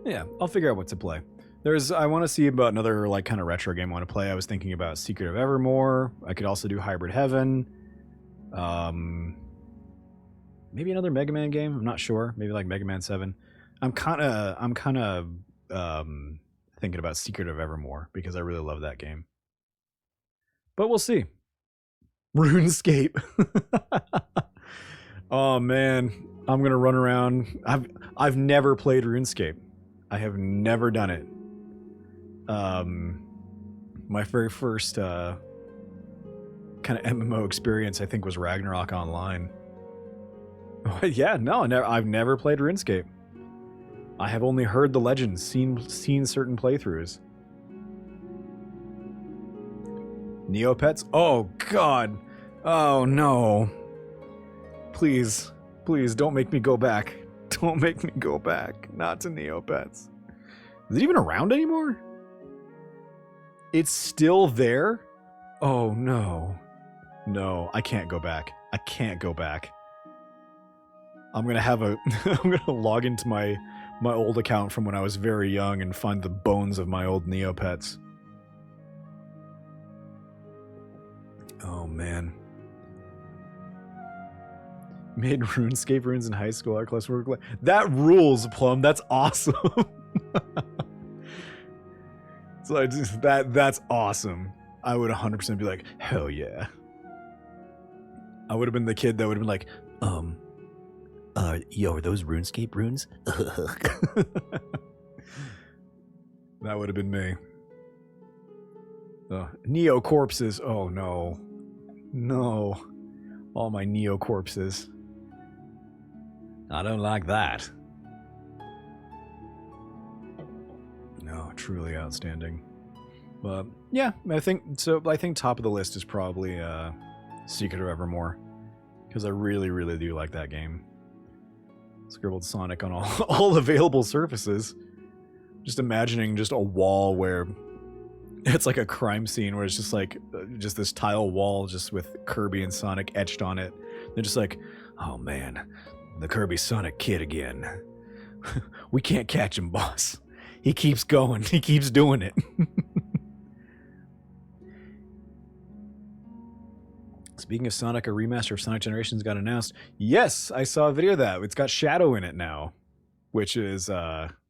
Yeah, I'll figure out what to play. I want to see about another like kind of retro game I want to play. I was thinking about Secret of Evermore. I could also do Hybrid Heaven. Maybe another Mega Man game. I'm not sure. Maybe like Mega Man 7. I'm kind of thinking about Secret of Evermore because I really love that game. But we'll see. RuneScape. Oh man, I'm gonna run around. I've never played RuneScape. I have never done it. My very first kind of MMO experience, I think, was Ragnarok Online. Yeah, no, I've never played RuneScape. I have only heard the legends, seen certain playthroughs. Neopets? Oh God! Oh no! Please, don't make me go back. Don't make me go back. Not to Neopets. Is it even around anymore? It's still there? Oh no. No, I can't go back. I can't go back. I'm gonna log into my old account from when I was very young and find the bones of my old Neopets. Oh man. Made RuneScape runes in high school. Our class work. That rules, Plum. That's awesome. So that's awesome. I would 100% be like, hell yeah. I would have been the kid that would have been like, yo, are those RuneScape runes? That would have been me. Neo corpses. Oh no. No. All my Neo corpses. I don't like that. No, truly outstanding. But yeah, I think top of the list is probably Secret of Evermore. Because I really do like that game. Scribbled Sonic on all available surfaces. Just imagining just a wall where it's like a crime scene where it's just like just this tile wall just with Kirby and Sonic etched on it. They're just like, oh man, the Kirby Sonic kid again. We can't catch him, boss. He keeps going. He keeps doing it. Speaking of Sonic, a remaster of Sonic Generations got announced. Yes, I saw a video of that. It's got Shadow in it now, which is,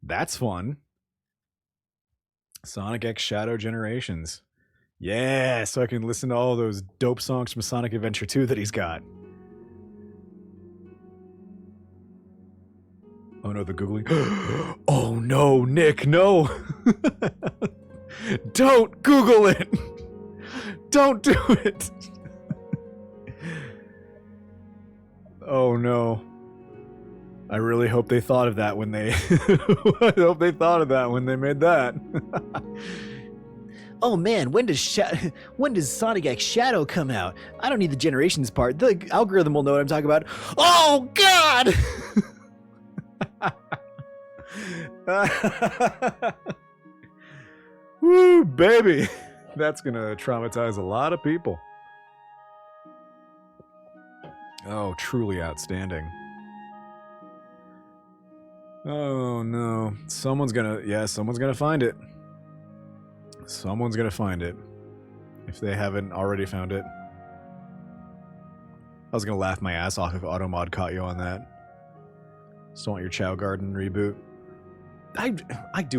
that's fun. Sonic X Shadow Generations. Yeah, so I can listen to all those dope songs from Sonic Adventure 2 that he's got. Oh no, the Googling. Oh no, Nick, no. Don't Google it. Don't do it. Oh no. I really hope they thought of that when they I hope they thought of that when they made that. Oh man, when does Sonic X Shadow come out? I don't need the Generations part. The algorithm will know what I'm talking about. Oh god. Woo, baby. That's gonna traumatize a lot of people. Oh, truly outstanding. Oh no. Someone's gonna find it. Someone's gonna find it. If they haven't already found it. I was gonna laugh my ass off if Automod caught you on that. Still want your Chow Garden reboot. I do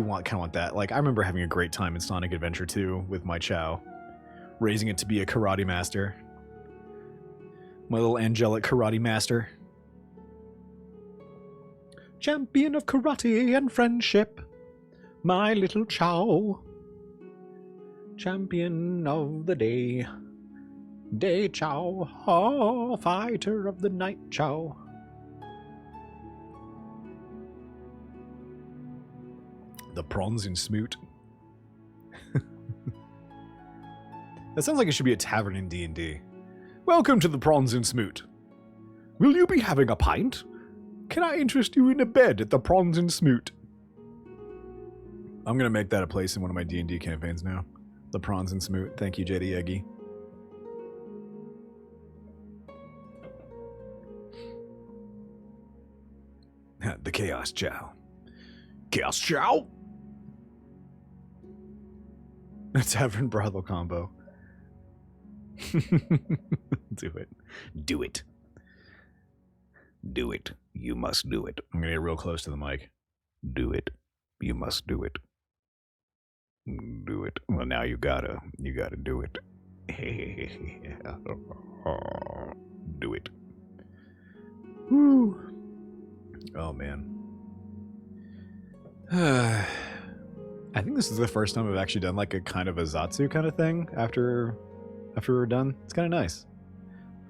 kind of want that. Like, I remember having a great time in Sonic Adventure 2 with my Chow. Raising it to be a karate master. My little angelic karate master. Champion of karate and friendship. My little Chow. Champion of the day. Day Chow. Oh, fighter of the night Chow. The prawns in Smoot. That sounds like it should be a tavern in D&D. Welcome to the Prawns in Smoot. Will you be having a pint? Can I interest you in a bed at the Prawns in Smoot? I'm gonna make that a place in one of my D&D campaigns now. The Prawns in Smoot. Thank you, JD Eggy. The Chaos Chow. Chaos Chow? A tavern brothel combo. Do it. Do it. Do it. You must do it. I'm gonna get real close to the mic. Do it. You must do it. Do it. Well, now you gotta do it. Do it. Woo. Oh man. I think this is the first time I've actually done like a kind of a Zatsu kind of thing after we were done. It's kind of nice.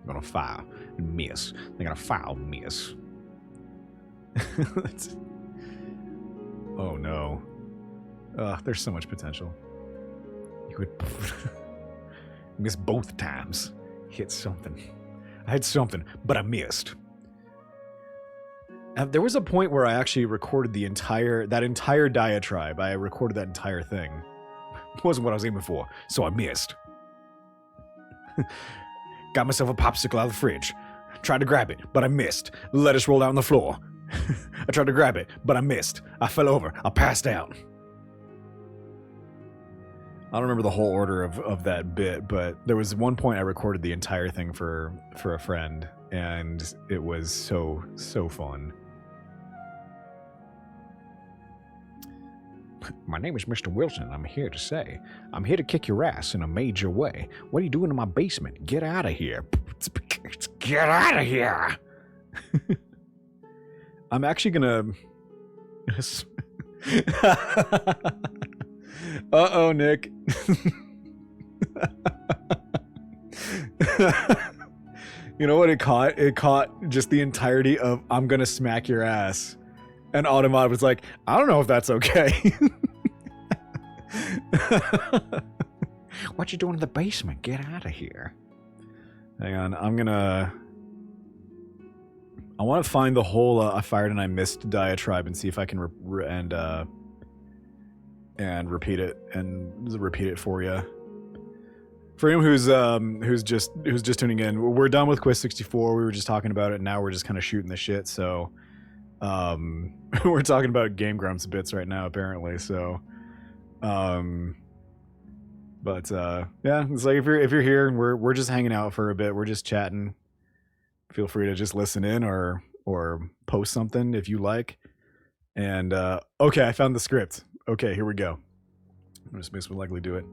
I'm gonna foul and miss. They're gonna foul miss. Oh no. There's so much potential. You would miss both times. Hit something. I had something, but I missed. There was a point where I actually recorded that entire diatribe. I recorded that entire thing. It wasn't what I was aiming for, so I missed. Got myself a popsicle out of the fridge. Tried to grab it, but I missed. Lettuce rolled out on the floor. I tried to grab it, but I missed. I fell over. I passed out. I don't remember the whole order of that bit, but there was one point I recorded the entire thing for a friend, and it was so fun. My name is Mr. Wilson, and I'm here to kick your ass in a major way. What are you doing in my basement? Get out of here. Get out of here. I'm actually gonna... Uh-oh, Nick. You know what it caught? It caught just the entirety of I'm gonna smack your ass. And Automod was like, I don't know if that's okay. What you doing in the basement? Get out of here. Hang on, I want to find the whole I fired and I missed diatribe and see if I can repeat it for you. For him who's just tuning in, we're done with Quiz 64. We were just talking about it. Now we're just kind of shooting the shit. So, we're talking about Game Grumps bits right now, apparently. So, yeah, it's like if you're here and we're just hanging out for a bit, we're just chatting. Feel free to just listen in or post something if you like. And okay, I found the script. Okay, here we go. I'm just most likely do it.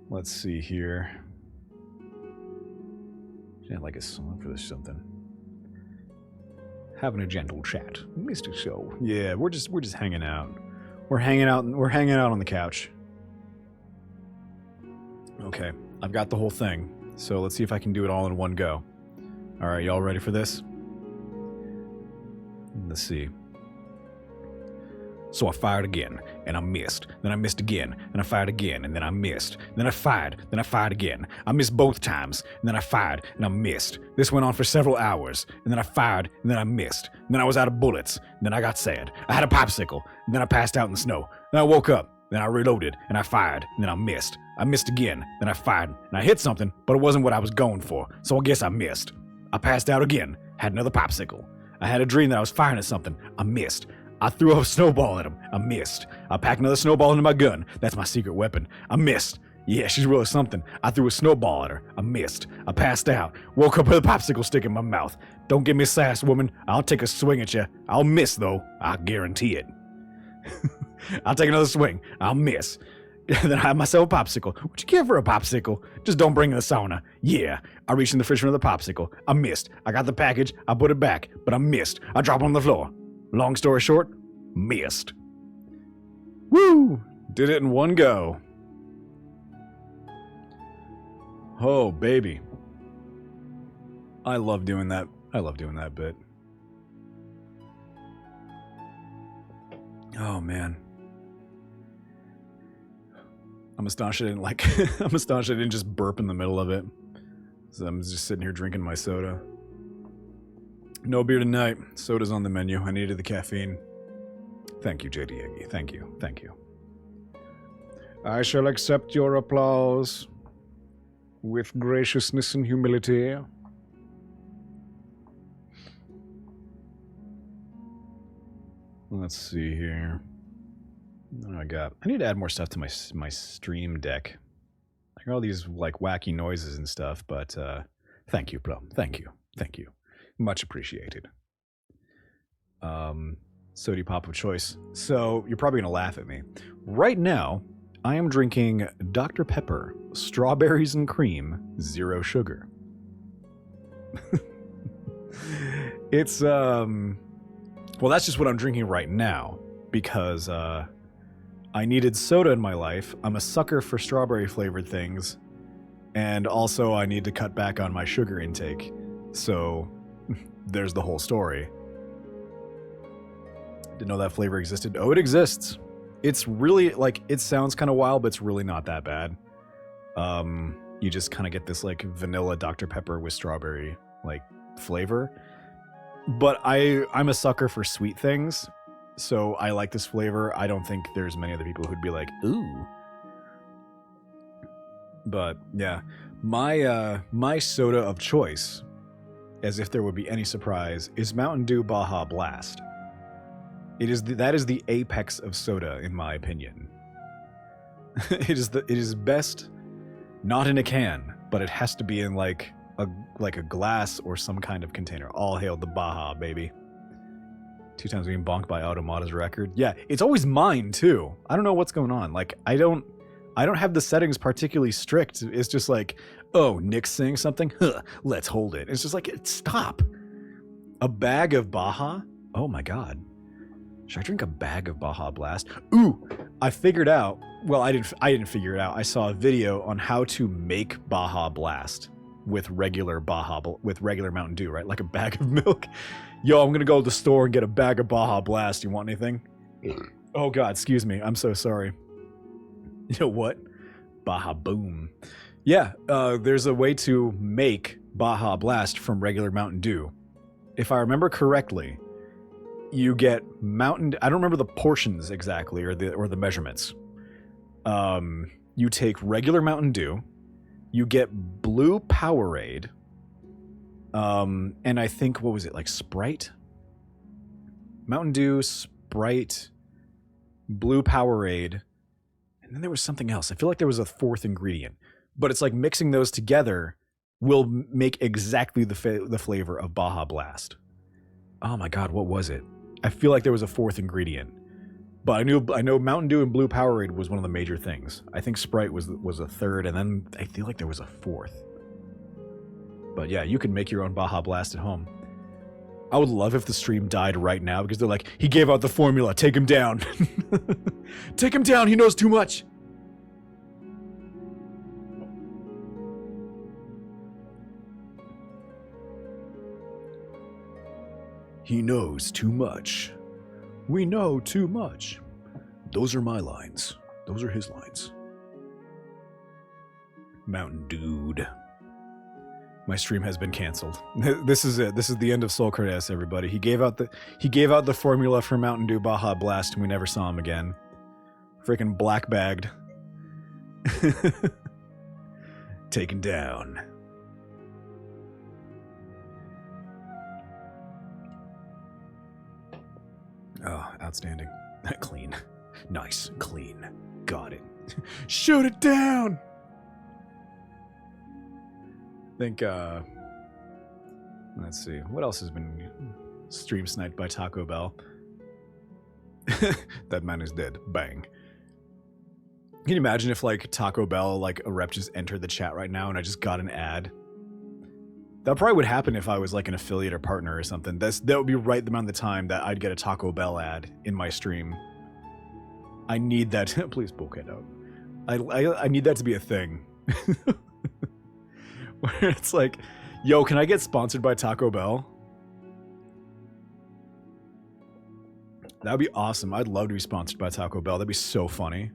Let's see here. Yeah, like a song for this something. Having a gentle chat, Mr. Show. Yeah, we're just hanging out. We're hanging out on the couch. Okay, I've got the whole thing. So let's see if I can do it all in one go. All right, y'all ready for this? Let's see. So I fired again, and I missed. Then I missed again, and I fired again, and then I missed. Then I fired again. I missed both times, and then I fired, and I missed. This went on for several hours, and then I fired, and then I missed. And then I was out of bullets, and then I got sad. I had a popsicle, and then I passed out in the snow. Then I woke up, then I reloaded, and I fired, and then I missed. I missed again, then I fired, and I hit something, but it wasn't what I was going for, so I guess I missed. I passed out again, had another popsicle. I had a dream that I was firing at something. I missed. I threw a snowball at him. I missed. I packed another snowball into my gun. That's my secret weapon. I missed. Yeah, she's really something. I threw a snowball at her. I missed. I passed out. Woke up with a popsicle stick in my mouth. Don't give me sass, woman. I'll take a swing at you. I'll miss, though. I guarantee it. I'll take another swing. I'll miss. Then I have myself a popsicle. What you care for a popsicle? Just don't bring the sauna. Yeah. I reached in the fridge for another popsicle. I missed. I got the package. I put it back, but I missed. I dropped it on the floor. Long story short, missed. Woo! Did it in one go. Oh, baby. I love doing that. I love doing that bit. Oh, man. I'm astonished I didn't I'm astonished I didn't just burp in the middle of it. So I'm just sitting here drinking my soda. No beer tonight. Soda's on the menu. I needed the caffeine. Thank you, JD Iggy. Thank you. Thank you. I shall accept your applause with graciousness and humility. Let's see here. What do I got? I need to add more stuff to my stream deck. I got all these like wacky noises and stuff, but thank you, bro. Thank you. Thank you. Much appreciated. Sody pop of choice. So you're probably gonna laugh at me. Right now, I am drinking Dr. Pepper, strawberries and cream, 0 sugar. It's well, that's just what I'm drinking right now because I needed soda in my life. I'm a sucker for strawberry flavored things, and also I need to cut back on my sugar intake. So there's the whole story. Didn't know that flavor existed. Oh, it exists. It's really, like, it sounds kind of wild, but it's really not that bad. You just kind of get this, like, vanilla Dr. Pepper with strawberry, like, flavor. But I'm a sucker for sweet things, so I like this flavor. I don't think there's many other people who'd be like, ooh. But, yeah. My soda of choice, as if there would be any surprise, is Mountain Dew Baja Blast. That is the apex of soda, in my opinion. It is best not in a can, but it has to be in like a glass or some kind of container. All hail the Baja, baby. 2 times being bonked by Automata's record. Yeah, it's always mine too. I don't know what's going on. Like I don't have the settings particularly strict. It's just like, oh, Nick's saying something. Huh, let's hold it. It's just like, stop. A bag of Baja? Oh my god. Should I drink a bag of Baja Blast? Ooh, I figured out. Well, I didn't figure it out. I saw a video on how to make Baja Blast with regular Mountain Dew, right? Like a bag of milk. Yo, I'm gonna go to the store and get a bag of Baja Blast. You want anything? Oh god, excuse me. I'm so sorry. You know what? Baja Boom. Yeah, there's a way to make Baja Blast from regular Mountain Dew. If I remember correctly, you get I don't remember the portions exactly or the measurements. You take regular Mountain Dew, you get blue Powerade, and I think, what was it, like Sprite? Mountain Dew, Sprite, blue Powerade, and then there was something else. I feel like there was a fourth ingredient, but it's like mixing those together will make exactly the flavor of Baja Blast. Oh my god, what was it? I feel like there was a fourth ingredient, but I know Mountain Dew and blue Powerade was one of the major things. I think Sprite was a third, and then I feel like there was a fourth. But yeah, you can make your own Baja Blast at home. I would love if the stream died right now because they're like, he gave out the formula, take him down. Take him down, he knows too much. He knows too much. We know too much. Those are my lines. Those are his lines. Mountain Dude. My stream has been canceled. This is it. This is the end of Soul Cordes, everybody. He gave out the formula for Mountain Dew Baja Blast, and we never saw him again. Freaking black bagged. Taken down. Oh, outstanding. Clean. Nice. Clean. Got it. Shoot it down! I think, let's see. What else has been stream sniped by Taco Bell? That man is dead. Bang. Can you imagine if, like, Taco Bell, like, a rep just entered the chat right now and I just got an ad? That probably would happen if I was, like, an affiliate or partner or something. That would be right the amount of the time that I'd get a Taco Bell ad in my stream. I need that. Please book it out. I need that to be a thing. Where it's like, yo, can I get sponsored by Taco Bell? That would be awesome. I'd love to be sponsored by Taco Bell. That'd be so funny.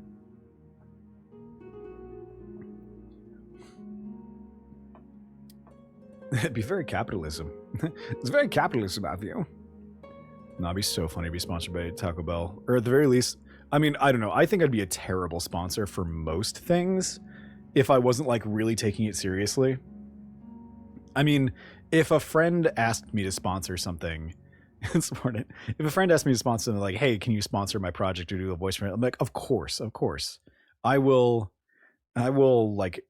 It'd be very capitalism. It's very capitalism of you. No, it'd be so funny to be sponsored by Taco Bell. Or at the very least, I mean, I don't know. I think I'd be a terrible sponsor for most things if I wasn't, like, really taking it seriously. I mean, if a friend asked me to sponsor something, support it. If a friend asked me to sponsor something, like, hey, can you sponsor my project or do a voice for it? I'm like, of course. I will, like,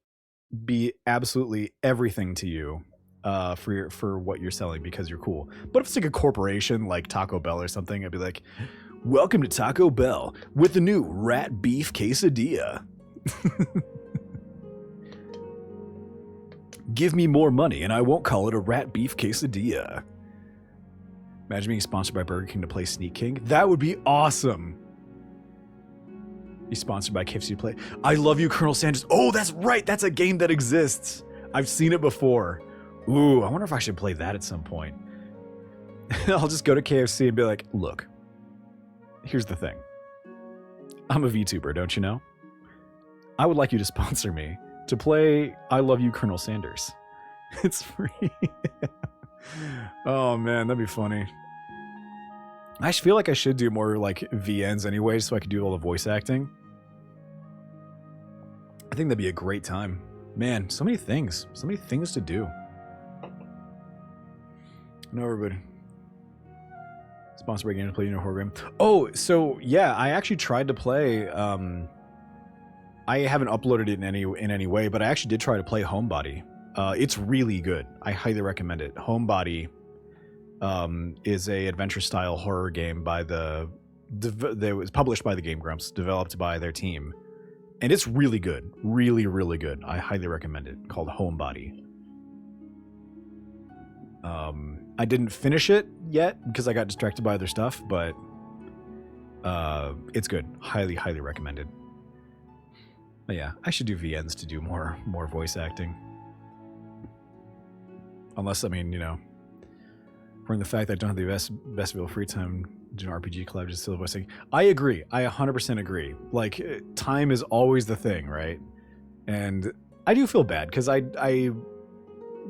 be absolutely everything to you for what you're selling because you're cool. But if it's like a corporation like Taco Bell or something, I'd be like, welcome to Taco Bell with the new rat beef quesadilla. Give me more money and I won't call it a rat beef quesadilla. Imagine being sponsored by Burger King to play Sneak King. That would be awesome. Be sponsored by KFC to play I Love You, Colonel Sanders. Oh, that's right. That's a game that exists. I've seen it before. Ooh, I wonder if I should play that at some point. I'll just go to KFC and be like, look, here's the thing. I'm a VTuber, don't you know? I would like you to sponsor me to play I Love You, Colonel Sanders. It's free. Oh, man, that'd be funny. I feel like I should do more, like, VNs anyway, so I could do all the voice acting. I think that'd be a great time. Man, so many things. So many things to do. No, everybody. Sponsored by game to play horror game. Oh, so yeah, I actually tried to play. I haven't uploaded it in any way, but I actually did try to play Homebody. It's really good. I highly recommend it. Homebody is a adventure style horror game by it was published by the Game Grumps, developed by their team, and it's really good. Really, really good. I highly recommend it. Called Homebody. I didn't finish it yet because I got distracted by other stuff, but it's good. Highly, highly recommended. But yeah, I should do VNs to do more voice acting. Unless, I mean, you know, from the fact that I don't have the best real free time doing RPG collab, just still voicing. I agree. I 100% agree. Like, time is always the thing, right? And I do feel bad because I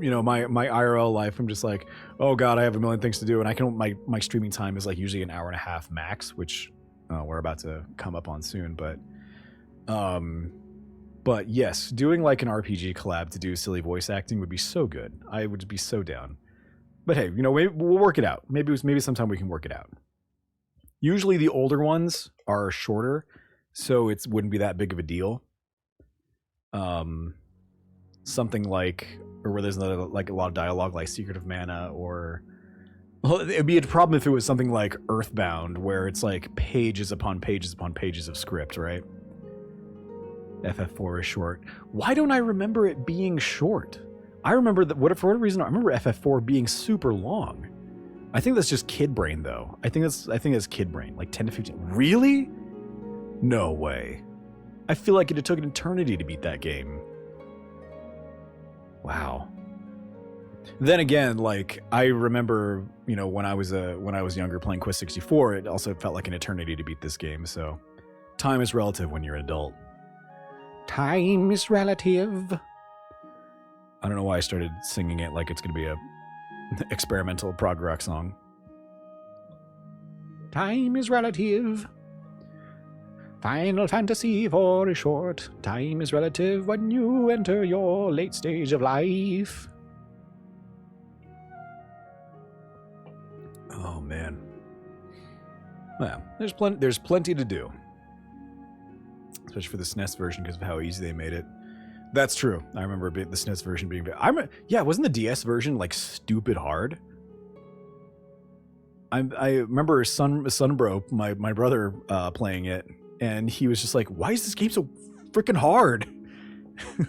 you know, my IRL life, I'm just like, oh god, I have a million things to do, and I can my streaming time is like usually an hour and a half max, which we're about to come up on soon. But yes, doing like an RPG collab to do silly voice acting would be so good. I would be so down. But hey, you know, we'll work it out. Maybe sometime we can work it out. Usually the older ones are shorter, so it wouldn't be that big of a deal. Something like, or where there's another, like a lot of dialogue, like Secret of Mana, or well, it'd be a problem if it was something like Earthbound, where it's like pages upon pages upon pages of script, right? FF4 is short. Why don't I remember it being short? I remember that. For whatever reason, I remember FF4 being super long. I think that's just kid brain, though. I think that's kid brain, like 10 to 15. Really? No way. I feel like it took an eternity to beat that game. Wow. Then again, like I remember, you know, when I was younger playing Quest 64, it also felt like an eternity to beat this game. So Time is relative when you're an adult. Time is relative. I don't know why I started singing it like it's going to be a experimental prog rock song. Time is relative. Final Fantasy 4 is short. Time is relative when you enter your late stage of life. Oh man. Well, there's plenty to do. Especially for the SNES version because of how easy they made it. That's true. I remember the SNES version being yeah, wasn't the DS version like stupid hard? I remember Sunbro, my brother playing it, and he was just like, why is this game so freaking hard? I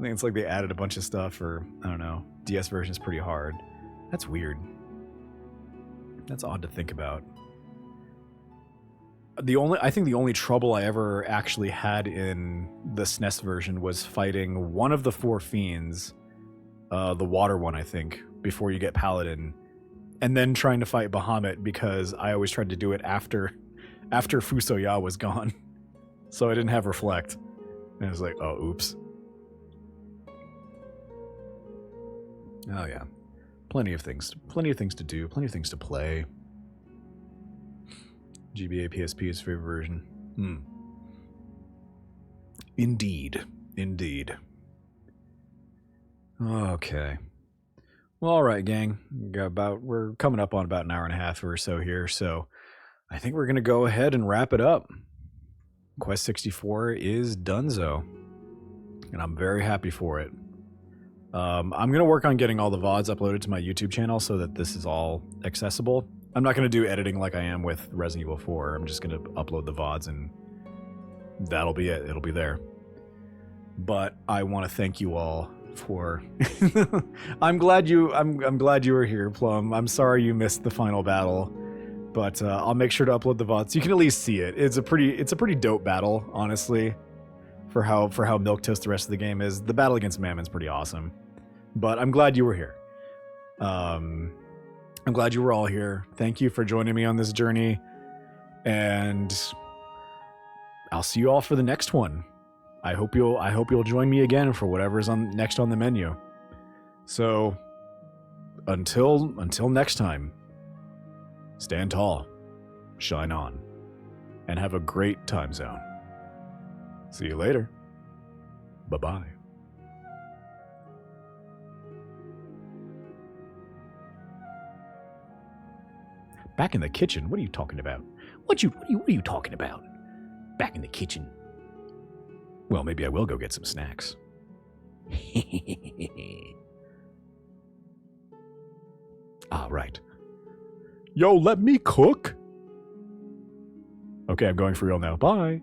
think it's like they added a bunch of stuff, or I don't know. DS version is pretty hard. That's weird. That's odd to think about. I think the only trouble I ever actually had in the SNES version was fighting one of the 4 fiends, the water one, I think, before you get Paladin, and then trying to fight Bahamut because I always tried to do it after Fusoya was gone, so I didn't have Reflect, and I was like, oh, oops. Oh yeah, plenty of things to do, plenty of things to play. GBA PSP's favorite version. Indeed. Okay. Well, all right, gang. We're coming up on about an hour and a half or so here, so I think we're gonna go ahead and wrap it up. Quest 64 is donezo, and I'm very happy for it. I'm gonna work on getting all the VODs uploaded to my YouTube channel so that this is all accessible. I'm not going to do editing like I am with Resident Evil 4. I'm just going to upload the VODs and that'll be it. It'll be there. But I want to thank you all for... I'm glad you were here, Plum. I'm sorry you missed the final battle, but I'll make sure to upload the VODs so you can at least see it. It's a pretty dope battle, honestly, for how milquetoast the rest of the game is. The battle against Mammon's pretty awesome. But I'm glad you were here. I'm glad you were all here. Thank you for joining me on this journey. And I'll see you all for the next one. I hope you'll join me again for whatever's next on the menu. So until next time, stand tall, shine on, and have a great time zone. See you later. Bye-bye. Back in the kitchen? What are you talking about? What are you talking about? Back in the kitchen. Well, maybe I will go get some snacks. Ah, right. Yo, let me cook. Okay, I'm going for real now. Bye.